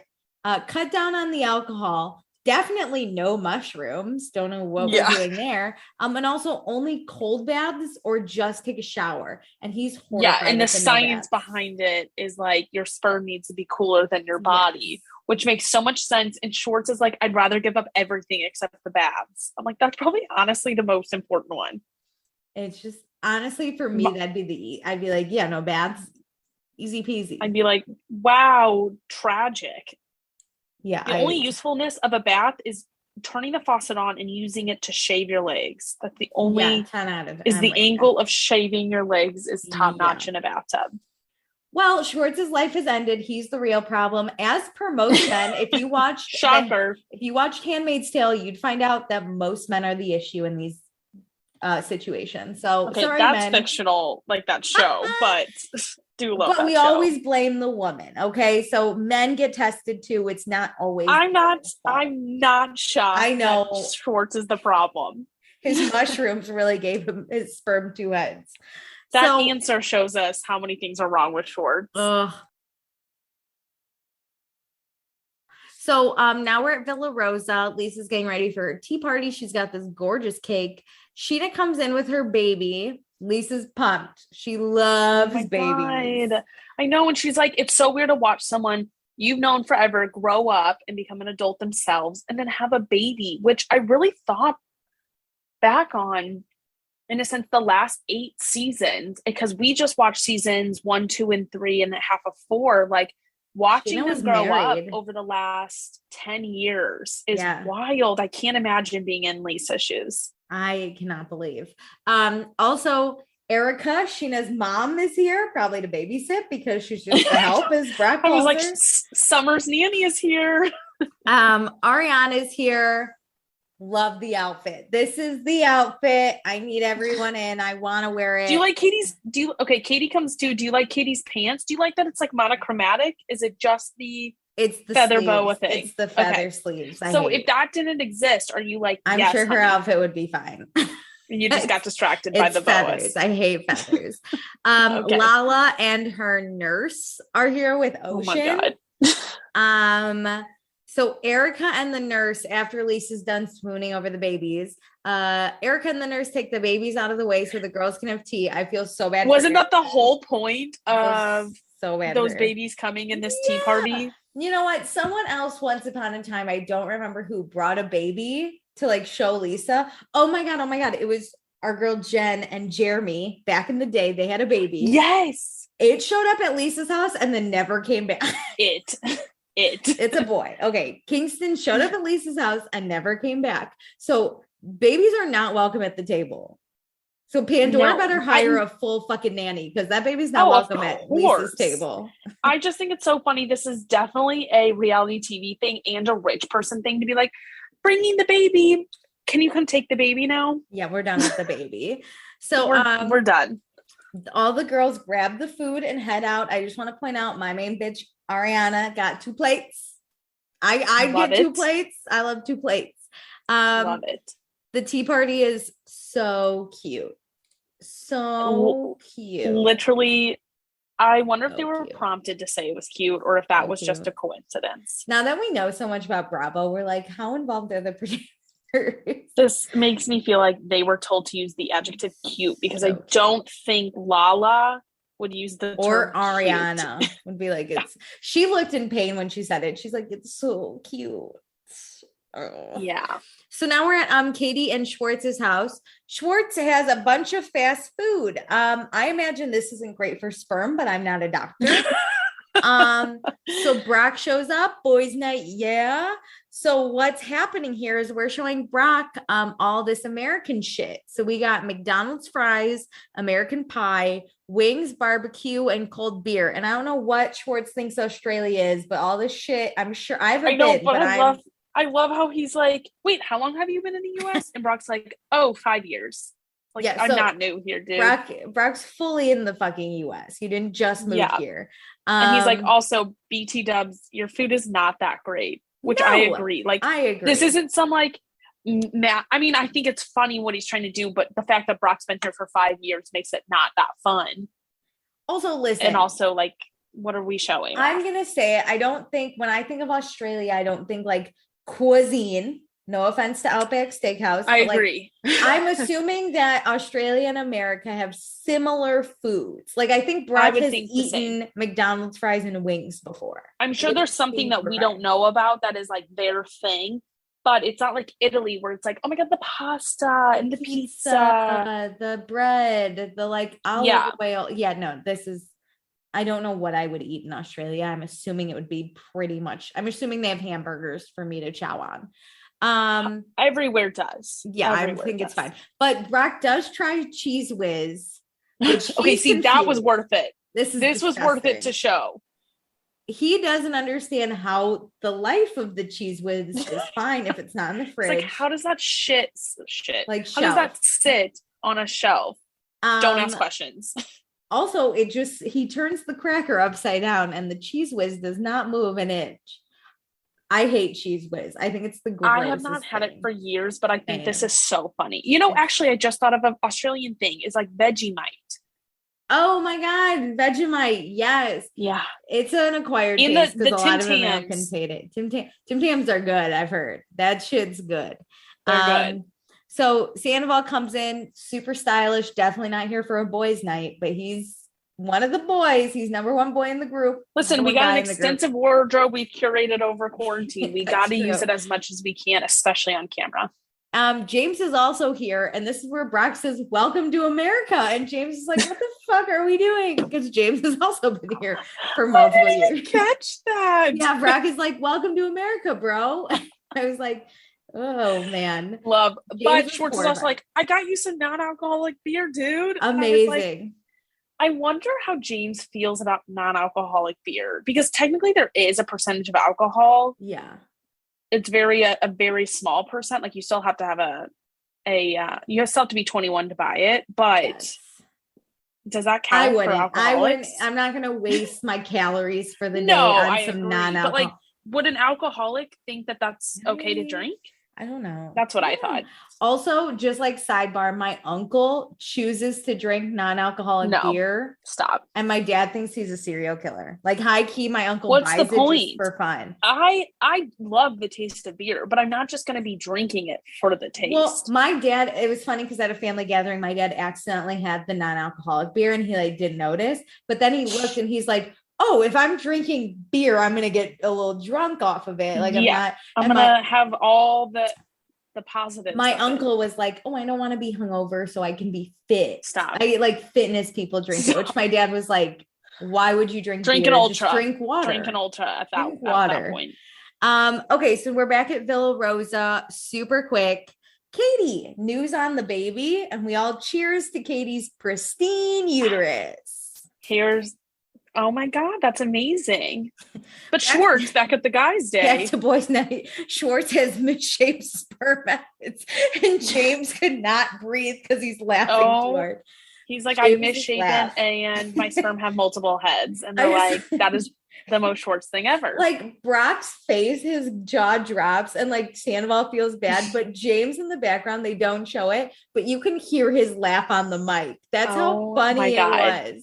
Cut down on the alcohol, definitely no mushrooms. Don't know what we're doing there. And also only cold baths or just take a shower. And he's horrified. Yeah, and the science behind it is like your sperm needs to be cooler than your body, which makes so much sense. And Schwartz is like, I'd rather give up everything except the baths. I'm like, that's probably honestly the most important one. It's just honestly for me, I'd be like, yeah, no baths, easy peasy. I'd be like, wow, tragic. Yeah. The only usefulness of a bath is turning the faucet on and using it to shave your legs. That's the only 10 out of 10. Is the angle of shaving your legs is top notch in a bathtub. Well, Schwartz's life has ended. He's the real problem. As per most men, if you watched Shocker. If you watched Handmaid's Tale, you'd find out that most men are the issue in these situations. So okay, sorry, that's men. Fictional, like that show, but do love. But we always blame the woman. Okay, so men get tested too. It's not always. I'm not shocked. I know Schwartz is the problem. His mushrooms really gave him his sperm two heads. That answer shows us how many things are wrong with Schwartz. So now we're at Villa Rosa. Lisa's getting ready for her tea party. She's got this gorgeous cake. Sheena comes in with her baby. Lisa's pumped. She loves babies. I know. And she's like, it's so weird to watch someone you've known forever grow up and become an adult themselves and then have a baby, which I really thought back on, in a sense, the last 8 seasons, because we just watched seasons 1, 2, and 3 and half of 4. Like watching them grow up over the last 10 years is wild. I can't imagine being in Lisa's shoes. I cannot believe. Also, Erica, Sheena's mom, is here, probably to babysit because she's just to help, as Brock calls I was like, her. Summer's nanny is here. Ariana is here. Love the outfit. This is the outfit. I need everyone in. I want to wear it. Do you like Katie's? Katie comes too. Do you like Katie's pants? Do you like that it's like monochromatic? Is it just it's the feather sleeves. boa thing? It's the feather sleeves. So if that didn't exist, are you like, I'm sure her outfit would be fine. You just got distracted by the feathers. boas. I hate feathers. Lala and her nurse are here with Ocean. Oh my God. So Erica and the nurse, after Lisa's done swooning over the babies, Erica and the nurse take the babies out of the way so the girls can have tea. I feel so bad. Wasn't that the whole point of so bad those babies coming in this tea party? You know what? Someone else once upon a time, I don't remember who, brought a baby to like show Lisa. Oh my God. It was our girl Jen and Jeremy. Back in the day, they had a baby. Yes. It showed up at Lisa's house and then never came back. It's a boy. Okay. Kingston showed up at Lisa's house and never came back. So babies are not welcome at the table. So Pandora better hire a full fucking nanny because that baby's not welcome at Lisa's table. I just think it's so funny. This is definitely a reality TV thing and a rich person thing to be like, bringing the baby. Can you come take the baby now? Yeah, we're done with the baby. So we're done. All the girls grab the food and head out. I just want to point out my main bitch, Ariana, got 2 plates. I get 2 plates. I love 2 plates. Love it. The tea party is so cute. So cute. Literally, I wonder if So they were cute. prompted to say it was cute or if that So was just a cute. coincidence. Now that we know so much about Bravo, we're like, how involved are the producers? This makes me feel like they were told to use the adjective cute because I So don't think Lala would use the or term Ariana cute. would be like, it's she looked in pain when she said it. She's like, it's so cute. Oh. Yeah. So now we're at Katie and Schwartz's house. Schwartz has a bunch of fast food. I imagine this isn't great for sperm, but I'm not a doctor. So Brock shows up, boys night, yeah. So what's happening here is we're showing Brock all this American shit. So we got McDonald's fries, American pie, wings, barbecue, and cold beer. And I don't know what Schwartz thinks Australia is, but all this shit, I'm sure I haven't been, but I love how he's like, wait, how long have you been in the US? And Brock's like, oh, 5 years. Like, yeah, I'm not new here, dude. Brock's fully in the fucking US. He didn't just move here. And he's like, also, BT dubs, your food is not that great, which I agree. Like, I agree. This isn't some like, I mean, I think it's funny what he's trying to do, but the fact that Brock's been here for 5 years makes it not that fun. Also, listen. And also, like, what are we showing? I'm going to say it. I don't think, when I think of Australia, I don't think like cuisine. No offense to Outback Steakhouse. I agree. I'm assuming that Australia and America have similar foods. Like, I think Brock has eaten McDonald's fries and wings before. I'm sure there's something that we don't know about that is like their thing, but it's not like Italy where it's like, oh my God, the pasta and the pizza, the bread, the like olive oil. Yeah, no, I don't know what I would eat in Australia. I'm assuming it would be I'm assuming they have hamburgers for me to chow on. Everywhere does. Yeah, I think it's fine. But Brock does try Cheese Whiz. Okay, see, that was worth it. This was worth it to show. He doesn't understand how the life of the Cheese Whiz is fine if it's not in the fridge. It's like, how does that shit? Like, how does that sit on a shelf? Don't ask questions. Also, he turns the cracker upside down and the Cheese Whiz does not move an inch. I hate Cheese Whiz. I think it's the grossest I have not had it for years, but I think this is so funny. You know, actually, I just thought of an Australian thing. It's like Vegemite. Oh my God, Vegemite. Yes. Yeah. It's an acquired taste because a lot of Americans hate it. Tim Tams are good, I've heard. That shit's good. They're good. So Sandoval comes in, super stylish, definitely not here for a boys' night, but he's one of the boys. He's number one boy in the group. Listen, we got an extensive wardrobe we've curated over quarantine. We got to use it as much as we can, especially on camera. James is also here, and this is where Brock says, "Welcome to America." And James is like, "What the fuck are we doing?" Because James has also been here for multiple years. Catch that? Yeah, Brock is like, "Welcome to America, bro." I was like, oh man, love. But Schwartz is also like, "I got you some non-alcoholic beer, dude." Amazing. I wonder how James feels about non-alcoholic beer because technically there is a percentage of alcohol. Yeah. It's a very small percent. Like you still have to have you still have to be 21 to buy it, but does that count for alcoholics? I'm not going to waste my calories for the day on some non-alcohol. But like, would an alcoholic think that that's okay to drink? I don't know. That's what I thought. Also, just like sidebar, my uncle chooses to drink non-alcoholic beer. Stop. And my dad thinks he's a serial killer. Like high key, my uncle buys it just for fun. I love the taste of beer, but I'm not just going to be drinking it for the taste. Well, my dad, it was funny because at a family gathering, my dad accidentally had the non-alcoholic beer and he like didn't notice. But then he looked and he's like, oh, if I'm drinking beer, I'm going to get a little drunk off of it. Like I'm going to have all the positives. My uncle was like, oh, I don't want to be hungover so I can be fit. Stop. I like fitness people drink it, which my dad was like, why would you drink an beer? Ultra. Just drink water. Drink an Ultra at that point. Okay, so we're back at Villa Rosa super quick. Katie, news on the baby, and we all cheers to Katie's pristine uterus. Oh my God, that's amazing. But Schwartz, back at the guys' day. Back to boys' night. Schwartz has misshapen spermatids, and James could not breathe because he's laughing too hard. He's like, I'm misshapen and my sperm have multiple heads. And they're like, the most Schwartz thing ever. Like Brock's face, his jaw drops and like Sandoval feels bad, but James in the background, they don't show it, but you can hear his laugh on the mic. That's how funny it was.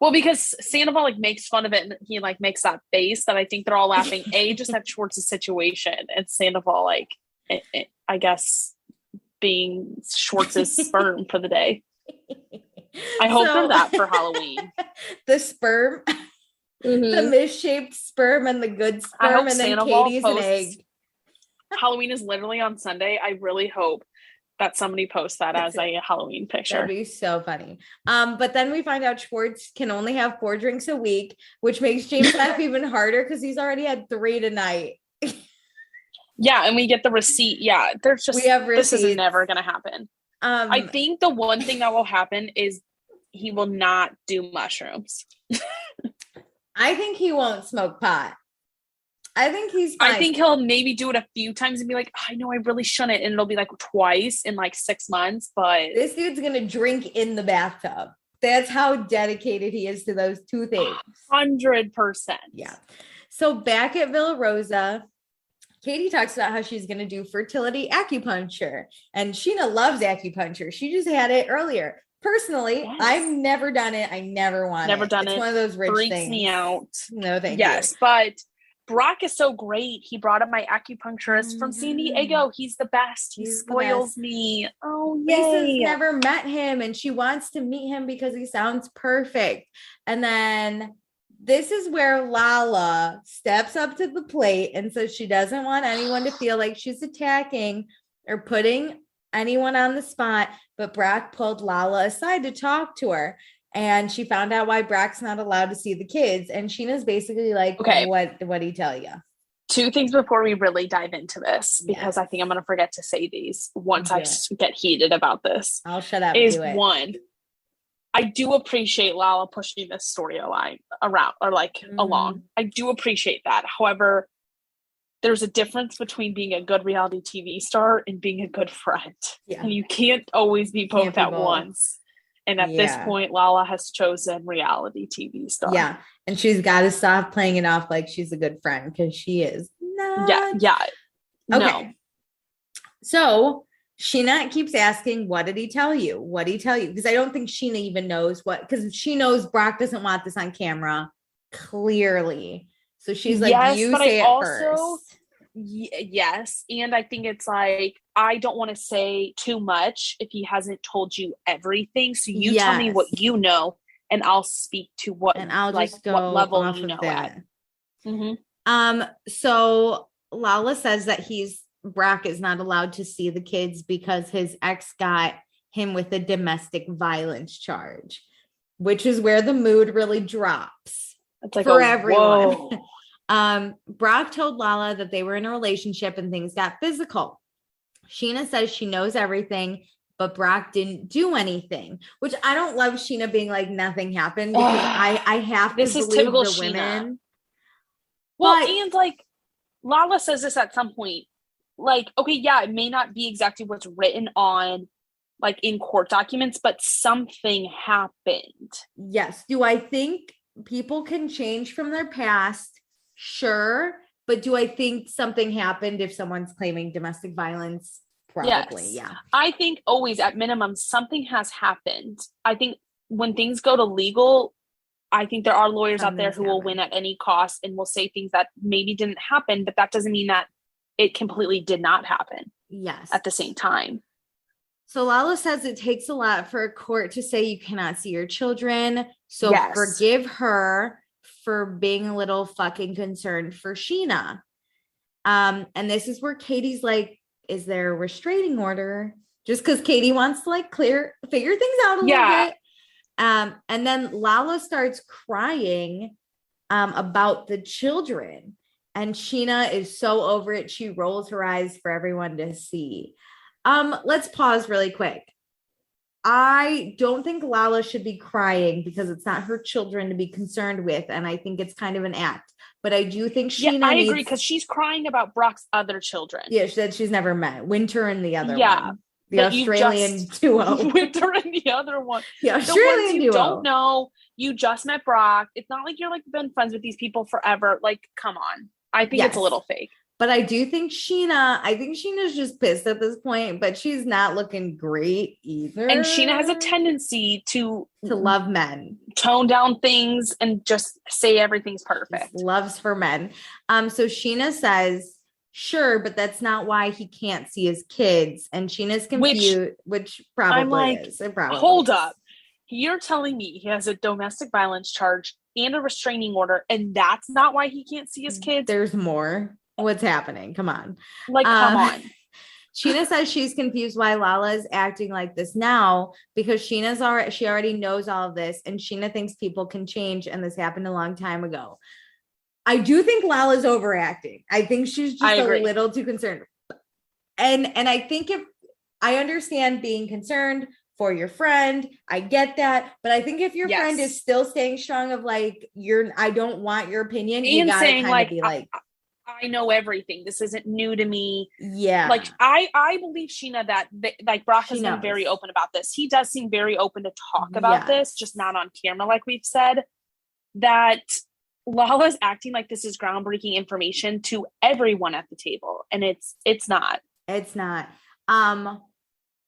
Well, because Sandoval like makes fun of it and he like makes that face that I think they're all laughing. Just at Schwartz's situation and Sandoval like, I guess, being Schwartz's sperm for the day. I hope they're that for Halloween. The sperm, the misshaped sperm and the good sperm, and then Sandoval Katie's an egg. Halloween is literally on Sunday. I really hope that somebody posts that as a Halloween picture. That'd be so funny. But then we find out Schwartz can only have 4 drinks a week, which makes James laugh even harder because he's already had 3 tonight. Yeah, and we get the receipt. Yeah, there's just, this is never going to happen. I think the one thing that will happen is he will not do mushrooms. I think he won't smoke pot. I think he's fine. I think he'll maybe do it a few times and be like, I know I really shouldn't. And it'll be like twice in like 6 months. But this dude's going to drink in the bathtub. That's how dedicated he is to those 2 things. 100%. Yeah. So back at Villa Rosa, Katie talks about how she's going to do fertility acupuncture. And Sheena loves acupuncture. She just had it earlier. Personally, yes. I've never done it. I never want it. It's one of those rich Freaks things. Me out. No, thank you. Yes, but Brock is so great. He brought up my acupuncturist from San Diego. He's the best. He spoils me. Oh, yay. Lisa's never met him and she wants to meet him because he sounds perfect. And then this is where Lala steps up to the plate and says she doesn't want anyone to feel like she's attacking or putting anyone on the spot. But Brock pulled Lala aside to talk to her. And she found out why Brock's not allowed to see the kids. And Sheena's basically like, okay, what did he tell you? 2 things before we really dive into this, because I think I'm going to forget to say these once I get heated about this. I'll shut up. One, I do appreciate Lala pushing this storyline around or like along. I do appreciate that. However, there's a difference between being a good reality TV star and being a good friend. Yeah. And you can't always be both at once. And at this point, Lala has chosen reality TV star. Yeah. And she's got to stop playing it off like she's a good friend because she is not. Yeah. Okay. No. So Sheena keeps asking, what did he tell you? What did he tell you? Because I don't think Sheena even knows because she knows Brock doesn't want this on camera. Clearly. So she's like, you say it first. Yes. And I think it's like, I don't want to say too much if he hasn't told you everything. So you tell me what you know and I'll speak to what, and I'll like, just go what level you know that. At. So Lala says that Brock is not allowed to see the kids because his ex got him with a domestic violence charge, which is where the mood really drops for everyone. Brock told Lala that they were in a relationship and things got physical. Sheena says she knows everything, but Brock didn't do anything, which I don't love Sheena being like nothing happened because I have to believe typical the Sheena. Women. Well, and like Lala says this at some point, like, okay, yeah, it may not be exactly what's written on like in court documents, but something happened. Yes. Do I think people can change from their past? Sure. But do I think something happened if someone's claiming domestic violence? Probably, yes. Yeah. I think always at minimum, something has happened. I think when things go to legal, I think there are lawyers out there who will win at any cost and will say things that maybe didn't happen, but that doesn't mean that it completely did not happen. Yes. At the same time. So Lala says it takes a lot for a court to say you cannot see your children. So forgive her for being a little fucking concerned for Sheena. And this is where Katie's like, is there a restraining order? Just because Katie wants to like figure things out a little bit. And then Lala starts crying about the children. And Sheena is so over it. She rolls her eyes for everyone to see. Let's pause really quick. I don't think Lala should be crying because it's not her children to be concerned with. And I think it's kind of an act. But I do think Sheena I agree because she's crying about Brock's other children. Yeah, that she's never met. Winter and the other one. The Australian duo. With her and the other one. The Australian duo. Don't know. You just met Brock. It's not like you're like been friends with these people forever. Like, come on. I think it's a little fake. But I do think Sheena's just pissed at this point, but she's not looking great either. And Sheena has a tendency to love men. Tone down things and just say everything's perfect. Just loves for men. So Sheena says, sure, but that's not why he can't see his kids. And Sheena's confused, which probably I'm like, is. It probably hold is. up. You're telling me he has a domestic violence charge and a restraining order, and that's not why he can't see his kids? There's more. What's happening? Come on. Like, come on. Sheena says she's confused why Lala is acting like this now because she already knows all of this, and Sheena thinks people can change, and this happened a long time ago. I do think Lala's overacting. I think she's just a little too concerned. And I think if I understand being concerned for your friend, I get that. But I think if your friend is still staying strong of like, I don't want your opinion, and you gotta kind of be like, I know everything. This isn't new to me. Yeah. Like I believe Sheena that like Brock has been very open about this. He does seem very open to talk about this, just not on camera, like we've said. That Lala's acting like this is groundbreaking information to everyone at the table, and it's not. It's not.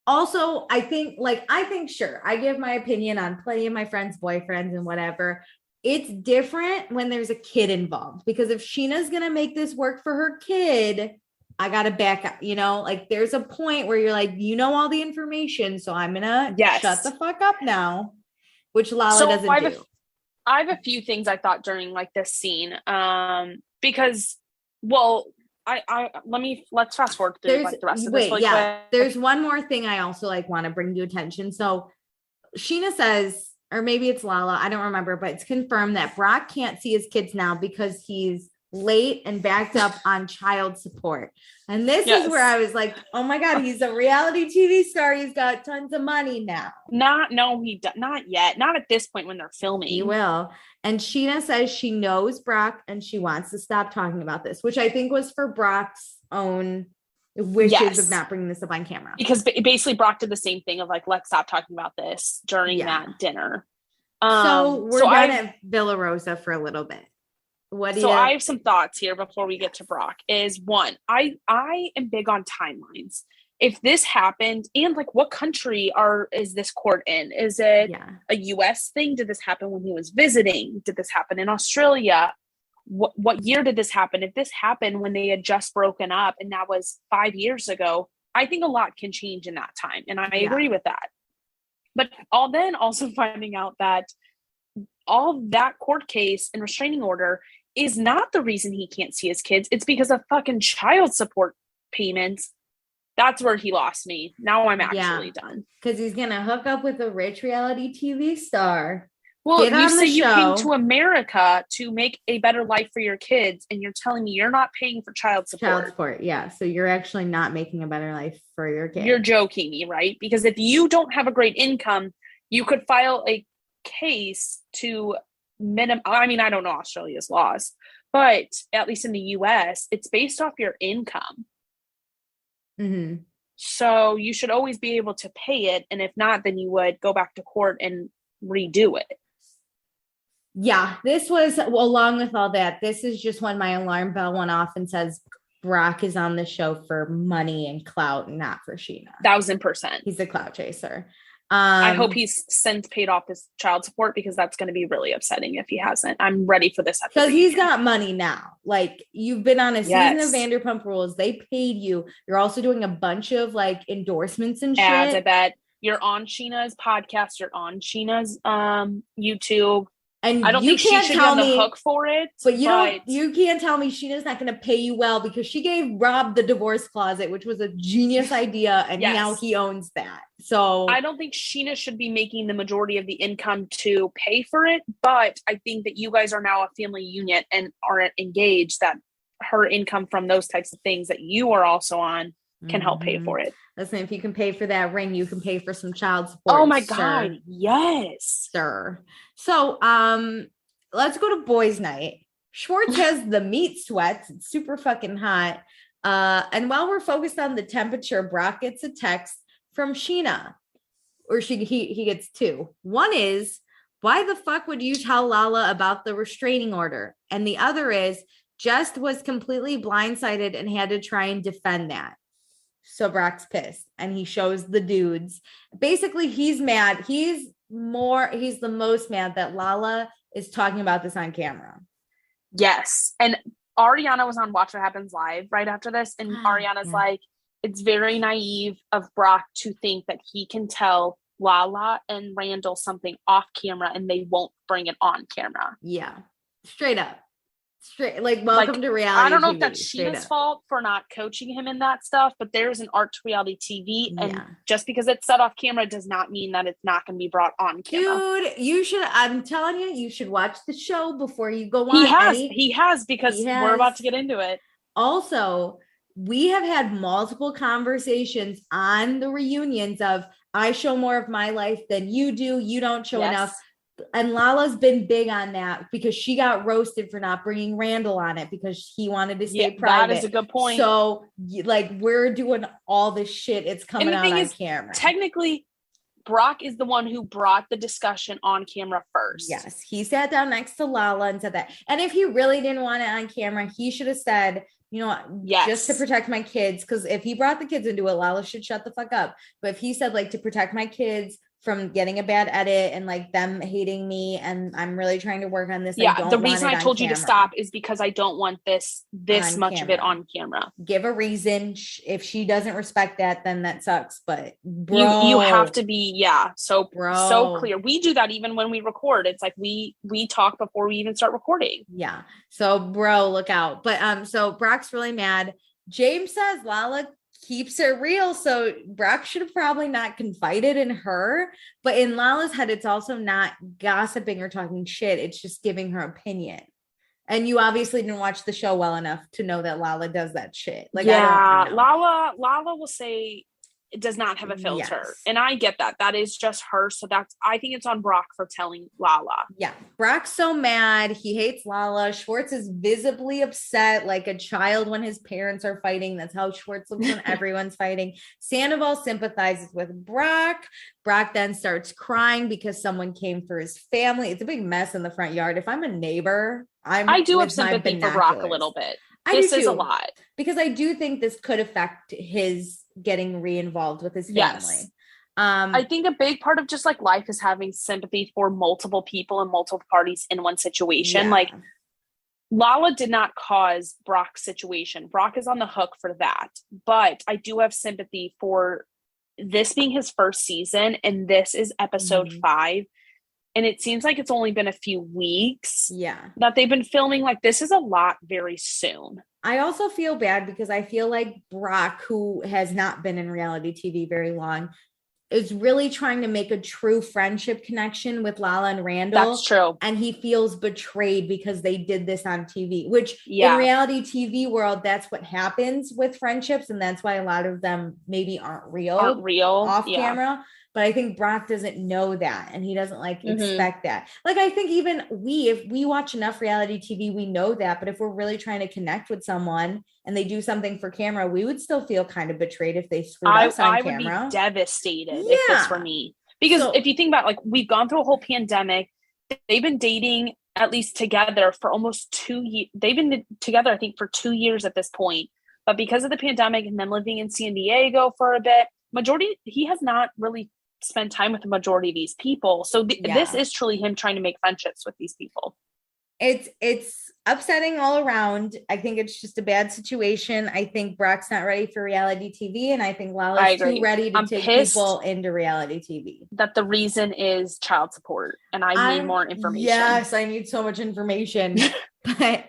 Also, I think sure, I give my opinion on plenty of my friends' boyfriends and whatever. It's different when there's a kid involved, because if Sheena's gonna make this work for her kid, I gotta back up. Like there's a point where you're like, all the information, so I'm gonna shut the fuck up now, which Lala doesn't do. I have a few things I thought during like this scene, because, well, let's fast forward through like the rest of this. There's one more thing I also like want to bring to attention. So Sheena says, or maybe it's Lala, I don't remember, but it's confirmed that Brock can't see his kids now because he's late and backed up on child support. And this is where I was like, oh my God, he's a reality TV star. He's got tons of money now. Not yet. Not at this point when they're filming. He will. And Sheena says she knows Brock and she wants to stop talking about this, which I think was for Brock's own wishes of not bringing this up on camera. Because basically Brock did the same thing of like, let's stop talking about this during that dinner. So we're done at Villa Rosa for a little bit. I have some thoughts here before we get to Brock. Is one, I am big on timelines. If this happened, and like what country is this court in? Is it a US thing? Did this happen when he was visiting? Did this happen in Australia? What year did this happen? If this happened when they had just broken up and that was 5 years ago, I think a lot can change in that time. And I agree with that. But also finding out that all that court case and restraining order is not the reason he can't see his kids. It's because of fucking child support payments. That's where he lost me. Now I'm actually done. Because he's going to hook up with a rich reality TV star. Well, you say you came to America to make a better life for your kids, and you're telling me you're not paying for child support. Yeah. So you're actually not making a better life for your kids. You're joking me, right? Because if you don't have a great income, you could file a case to I don't know Australia's laws, but at least in the US, it's based off your income. Mm-hmm. So you should always be able to pay it. And if not, then you would go back to court and redo it. Yeah, this was, along with all that, this is just when my alarm bell went off and says Brock is on the show for money and clout, not for Sheena. 1,000%. He's a clout chaser. I hope he's since paid off his child support, because that's going to be really upsetting if he hasn't. I'm ready for this. Because he's got money now. Like, you've been on a season of Vanderpump Rules. They paid you. You're also doing a bunch of like endorsements and shit. Ads, I bet. You're on Sheena's podcast. You're on Sheena's YouTube. And I don't think she should be on the hook for it. But you can't tell me Sheena's not going to pay you well, because she gave Rob the divorce closet, which was a genius idea, and now he owns that. So I don't think Sheena should be making the majority of the income to pay for it, but I think that you guys are now a family unit and are engaged, that her income from those types of things that you are also on can help pay for it. Listen, if you can pay for that ring, you can pay for some child support. Oh my God. Yes. Sir. So, let's go to boys' night. Schwartz has the meat sweats. It's super fucking hot. And while we're focused on the temperature, Brock gets a text from Sheena, or he gets two. One is, why the fuck would you tell Lala about the restraining order? And the other is, Jess was completely blindsided and had to try and defend that. So Brock's pissed and he shows the dudes. Basically, he's mad. He's the most mad that Lala is talking about this on camera. Yes. And Ariana was on Watch What Happens Live right after this. And Ariana's like, it's very naive of Brock to think that he can tell Lala and Randall something off camera and they won't bring it on camera. Yeah. Straight up. Welcome to reality. I don't know TV, if that's Sheena's fault for not coaching him in that stuff, but there's an art to reality TV, and just because it's set off camera does not mean that it's not going to be brought on camera. Dude, you should. I'm telling you should watch the show before you go on. He has because we're about to get into it. Also, we have had multiple conversations on the reunions of I show more of my life than you do. You don't show enough. And Lala's been big on that because she got roasted for not bringing Randall on it because he wanted to stay private. That is a good point. So we're doing all this shit. It's coming out on camera. Technically, Brock is the one who brought the discussion on camera first. Yes. He sat down next to Lala and said that. And if he really didn't want it on camera, he should have said, you know, just to protect my kids. Because if he brought the kids into it, Lala should shut the fuck up. But if he said to protect my kids from getting a bad edit and them hating me, and I'm really trying to work on this. Yeah, the reason I told you to stop is because I don't want this much of it on camera. Give a reason. If she doesn't respect that, then that sucks. But bro, you have to be so clear. We do that even when we record. It's like we talk before we even start recording. Yeah. So bro, look out. But so Brock's really mad. James says Lala keeps it real. So Brock should have probably not confided in her, but in Lala's head, it's also not gossiping or talking shit. It's just giving her opinion. And you obviously didn't watch the show well enough to know that Lala does that shit. Lala will say it does not have a filter. Yes. And I get that. That is just her. So I think it's on Brock for telling Lala. Yeah. Brock's so mad. He hates Lala. Schwartz is visibly upset like a child when his parents are fighting. That's how Schwartz looks when everyone's fighting. Sandoval sympathizes with Brock. Brock then starts crying because someone came for his family. It's a big mess in the front yard. If I'm a neighbor, I do have sympathy for Brock a little bit. This is a lot. Because I do think this could affect his getting re-involved with his family. Yes. I think a big part of just life is having sympathy for multiple people and multiple parties in one situation. Yeah. Lala did not cause Brock's situation. Brock is on the hook for that. But I do have sympathy for this being his first season, and this is episode 5. And it seems like it's only been a few weeks that they've been filming. This is a lot very soon. I also feel bad because I feel like Brock, who has not been in reality TV very long, is really trying to make a true friendship connection with Lala and Randall. That's true. And he feels betrayed because they did this on TV, which in reality TV world, that's what happens with friendships. And that's why a lot of them maybe aren't real off camera. But I think Brock doesn't know that, and he doesn't expect that. I think even if we watch enough reality TV, we know that. But if we're really trying to connect with someone and they do something for camera, we would still feel kind of betrayed if they screwed us on camera. I would be devastated if this were me. Because if you think about we've gone through a whole pandemic. They've been dating at least together for almost 2 years. They've been together, I think, for 2 years at this point. But because of the pandemic and them living in San Diego for a bit, he has not really spend time with the majority of these people. So this is truly him trying to make friendships with these people. It's upsetting all around. I think it's just a bad situation. I think Brock's not ready for reality TV, and I think Lala's too ready to take people into reality TV. That the reason is child support, and I need more information. Yes, I need so much information. But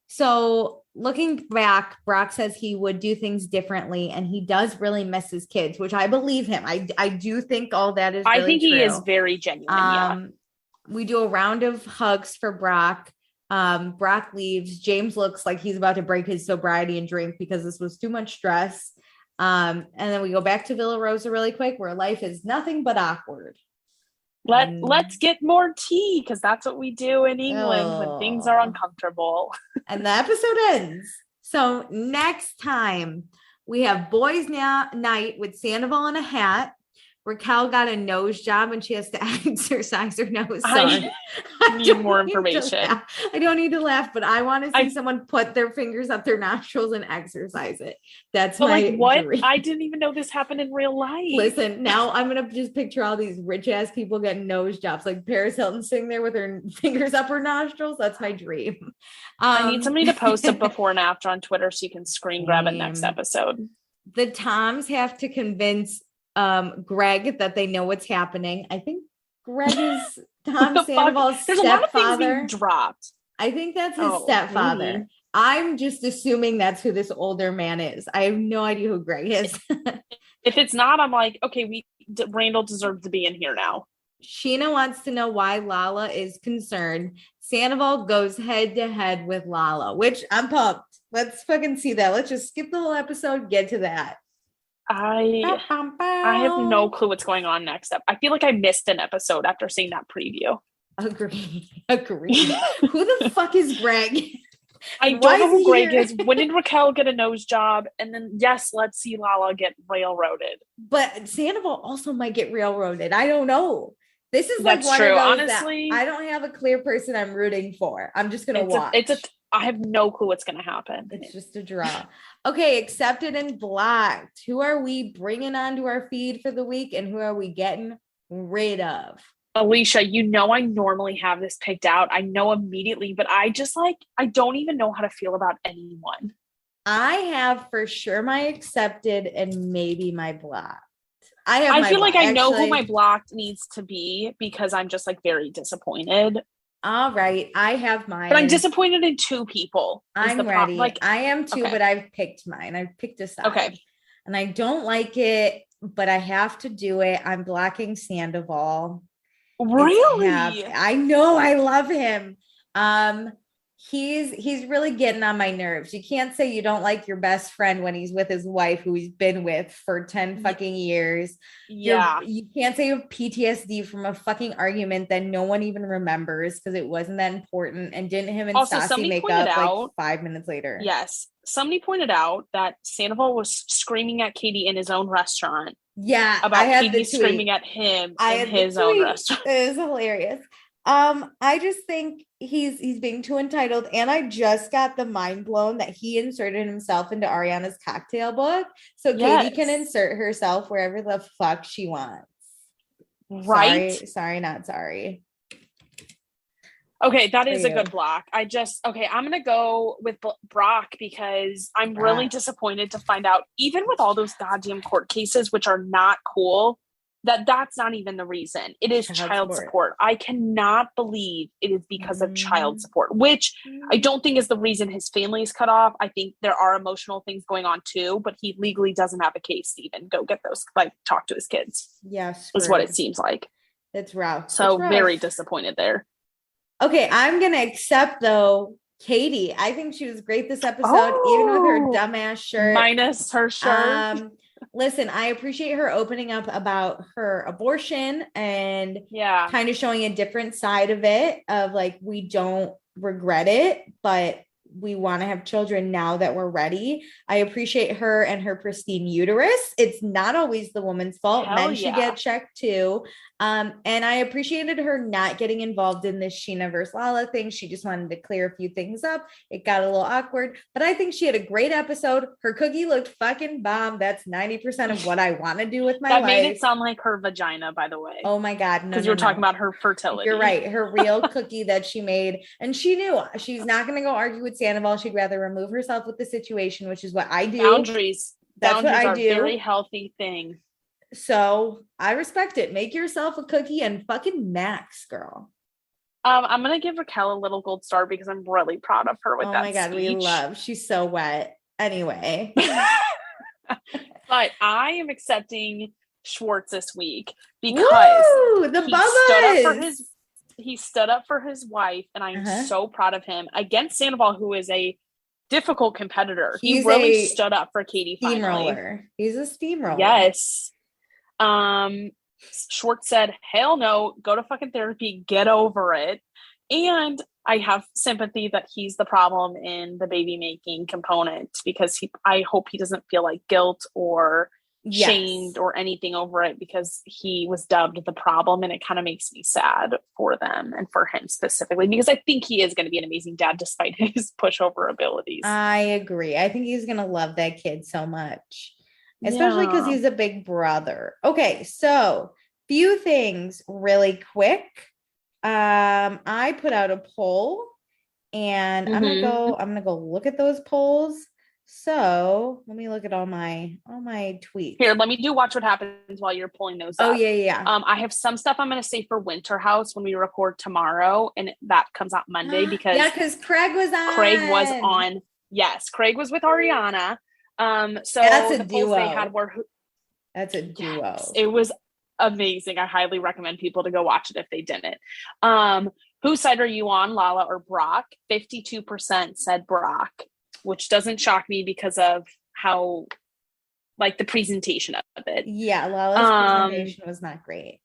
so looking back, Brock says he would do things differently, and he does really miss his kids, which I believe him. I do think all that is really I think true. He is very genuine. We do a round of hugs for Brock. Brock leaves. James looks like he's about to break his sobriety and drink because this was too much stress. And then we go back to Villa Rosa really quick, where life is nothing but awkward. Let's get more tea, because that's what we do in England when things are uncomfortable. And the episode ends. So next time We have boys night with Sandoval in a hat. Raquel got a nose job and she has to exercise her nose. Sorry. I need more information. I don't need to laugh, but I want to see someone put their fingers up their nostrils and exercise it. That's my what? dream. I didn't even know this happened in real life. Listen, now I'm going to just picture all these rich ass people getting nose jobs, like Paris Hilton sitting there with her fingers up her nostrils. That's my dream. I need somebody to post a before and after on Twitter so you can screen grab it next episode. The Toms have to convince Greg that they know what's happening. I think Greg is Tom Sandoval's There's stepfather. A lot of things being dropped. I think that's his stepfather. Really? I'm just assuming that's who this older man is. I have no idea who Greg is. If it's not, I'm like, okay, Randall deserves to be in here now. Sheena wants to know why Lala is concerned. Sandoval goes head to head with Lala, which I'm pumped. Let's fucking see that. Let's just skip the whole episode, get to that. I have no clue what's going on next up. I feel like I missed an episode after seeing that preview. Agree. Who the fuck is Greg? I don't know who Greg is. When did Raquel get a nose job? And then, yes, let's see Lala get railroaded. But Sandoval also might get railroaded. I don't know. This is That's like one true. of those Honestly, I don't have a clear person I'm rooting for. I'm just going to watch. I have no clue what's going to happen. It's just a draw. Okay, accepted and blocked. Who are we bringing onto our feed for the week and who are we getting rid of? Alicia, I normally have this picked out. I know immediately, but I don't even know how to feel about anyone. I have for sure my accepted and maybe my blocked. I feel like I know who my blocked needs to be because I'm just like very disappointed. All right, I have mine. But I'm disappointed in two people. I'm ready. I am too, okay. But I've picked mine. I've picked a side. Okay. And I don't like it, but I have to do it. I'm blocking Sandoval. Really? I know. I love him. He's really getting on my nerves. You can't say you don't like your best friend when he's with his wife, who he's been with for 10 fucking years. Yeah. You can't say you have PTSD from a fucking argument that no one even remembers because it wasn't that important. And didn't him and Stassi make up like 5 minutes later? Yes. Somebody pointed out that Sandoval was screaming at Katie in his own restaurant. Yeah. About Katie screaming at him in his own restaurant. It is hilarious. I just think he's being too entitled, and I just got the mind blown that he inserted himself into Ariana's cocktail book, so Katie can insert herself wherever the fuck she wants. Right? Sorry, not sorry. Okay, that is a good block. I'm gonna go with Brock because I'm really disappointed to find out, even with all those goddamn court cases, which are not cool, that's not even the reason. It is child support. I cannot believe it is because of child support, which I don't think is the reason his family is cut off. I think there are emotional things going on too, but he legally doesn't have a case to even go get those, talk to his kids. Yes. Is what it seems like. It's rough. So very disappointed there. Okay, I'm going to accept, though, Katie. I think she was great this episode, even with her dumbass shirt. Minus her shirt. Listen, I appreciate her opening up about her abortion and kind of showing a different side of it, of like, we don't regret it, but we want to have children now that we're ready. I appreciate her and her pristine uterus. It's not always the woman's fault. Men should get checked too. And I appreciated her not getting involved in this Sheena versus Lala thing. She just wanted to clear a few things up. It got a little awkward, but I think she had a great episode. Her cookie looked fucking bomb. That's 90% of what I want to do with my life. That made it sound like her vagina, by the way. Oh my God. Because you were talking about her fertility. You're right. Her real cookie that she made. And she knew she's not going to go argue with Sandoval. She'd rather remove herself with the situation, which is what I do. Boundaries. That's what I are do. A very healthy thing. So I respect it. Make yourself a cookie and fucking max, girl. I'm gonna give Raquel a little gold star because I'm really proud of her with that. Oh my God, speech. She's so wet. Anyway. But I am accepting Schwartz this week because he stood up for his wife, and I'm so proud of him against Sandoval, who is a difficult competitor. He really stood up for Katie. Steamroller. He's a steamroller. Yes. Schwartz said, hell no, go to fucking therapy, get over it. And I have sympathy that he's the problem in the baby making component, because I hope he doesn't feel like guilt or shamed or anything over it, because he was dubbed the problem, and it kind of makes me sad for them and for him specifically, because I think he is going to be an amazing dad despite his pushover abilities. I agree. I think he's going to love that kid so much, especially because he's a big brother. Okay, so few things really quick. I put out a poll, and I'm gonna go look at those polls. So let me look at all my tweets. Here, let me watch what happens while you're pulling those up. Oh, yeah. I have some stuff I'm going to say for Winter House when we record tomorrow, and that comes out Monday because Craig was on. Yes, Craig was with Ariana. So that's a the duo. polls they had were that's a duo. Yes, it was amazing. I highly recommend people to go watch it if they didn't. Whose side are you on, Lala or Brock? 52% said Brock, which doesn't shock me because of how, like, the presentation of it. Yeah, Lala's presentation was not great.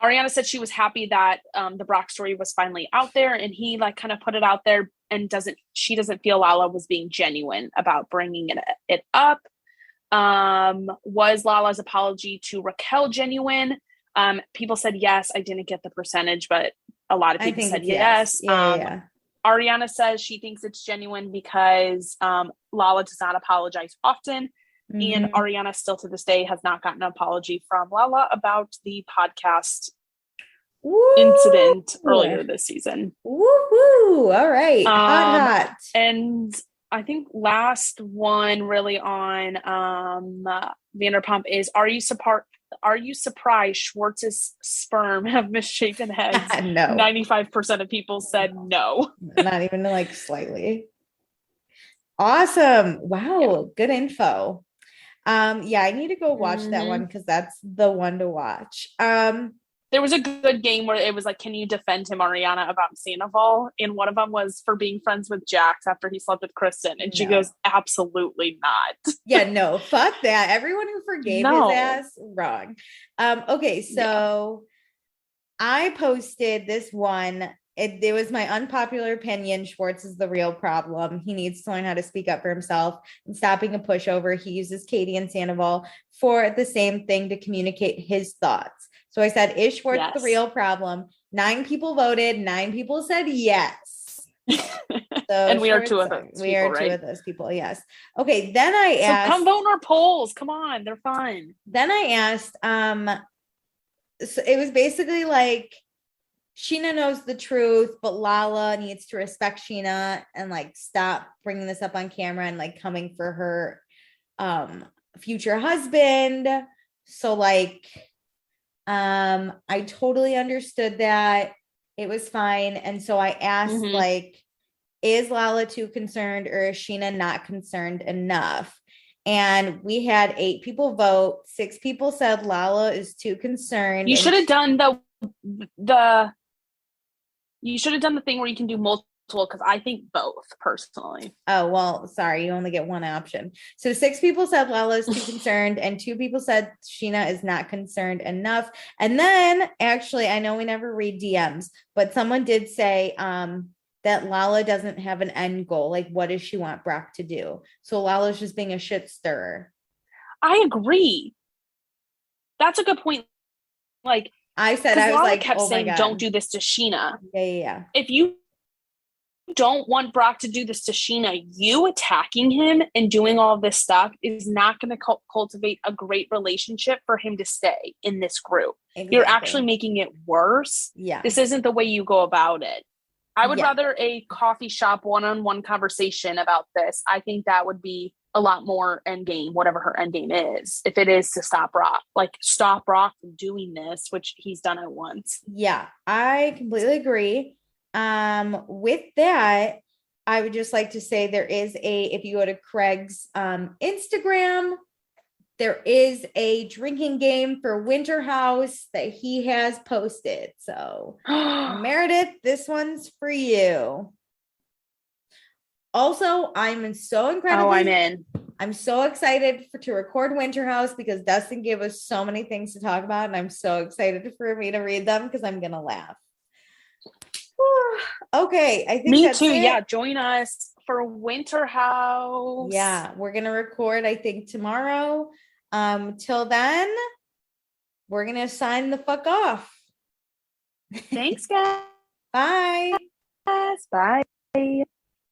Ariana said she was happy that the Brock story was finally out there, and he like kind of put it out there, and she doesn't feel Lala was being genuine about bringing it up. Was Lala's apology to Raquel genuine? People said yes. I didn't get the percentage, but a lot of people said yes. Yeah. Ariana says she thinks it's genuine because Lala does not apologize often. And Ariana still to this day has not gotten an apology from Lala about the podcast incident earlier this season. Woohoo! All right. Hot. And I think last one really on Vanderpump is, are you surprised Schwartz's sperm have misshapen heads? No. 95% of people said no. Not even like slightly. Awesome. Wow. Yeah. Good info. I need to go watch that one because that's the one to watch. There was a good game where it was like, can you defend him, Ariana, about Sandoval? And one of them was for being friends with Jax after he slept with Kristen. And she goes, absolutely not. Yeah, no, fuck that. Everyone who forgave his ass, wrong. Okay, so I posted this one. It was my unpopular opinion. Schwartz is the real problem. He needs to learn how to speak up for himself and stop being a pushover. He uses Katie and Sandoval for the same thing to communicate his thoughts. So I said, is Schwartz the real problem? 9 people voted. 9 people said yes. So and we are 2 of those. We are 2 of those people. Yes. Okay. Then I asked. So come vote in our polls. Come on. They're fun. Then I asked, so it was basically like, Sheena knows the truth, but Lala needs to respect Sheena and like stop bringing this up on camera and like coming for her future husband. So like, I totally understood that. It was fine. And so I asked like, is Lala too concerned or is Sheena not concerned enough? And we had 8 people vote. 6 people said Lala is too concerned. You should have done you should have done the thing where you can do multiple, because I think both personally. Oh, well, sorry. You only get one option. So 6 people said Lala is too concerned and 2 people said Sheena is not concerned enough. And then actually, I know we never read DMs, but someone did say that Lala doesn't have an end goal. Like, what does she want Brock to do? So Lala's just being a shit stirrer. I agree. That's a good point. Like, I said, I was Lala like, kept saying, don't do this to Sheena. Yeah. If you don't want Brock to do this to Sheena, you attacking him and doing all this stuff is not going to cultivate a great relationship for him to stay in this group. Exactly. You're actually making it worse. Yeah. This isn't the way you go about it. I would rather a coffee shop one-on-one conversation about this. I think that would be a lot more end game, whatever her end game is. If it is to stop Brock from doing this, which he's done it once. Yeah, I completely agree. With that, I would just like to say there is if you go to Craig's Instagram, there is a drinking game for Winter House that he has posted. So Meredith, this one's for you. Also, I'm so incredibly. Oh, I'm in. I'm so excited to record Winter House because Dustin gave us so many things to talk about, and I'm so excited for me to read them because I'm gonna laugh. Okay, I think Me that's too. it. Yeah, join us for Winter House. Yeah, we're gonna record, I think, tomorrow. Till then, we're gonna sign the fuck off. Thanks, guys. Bye. Bye.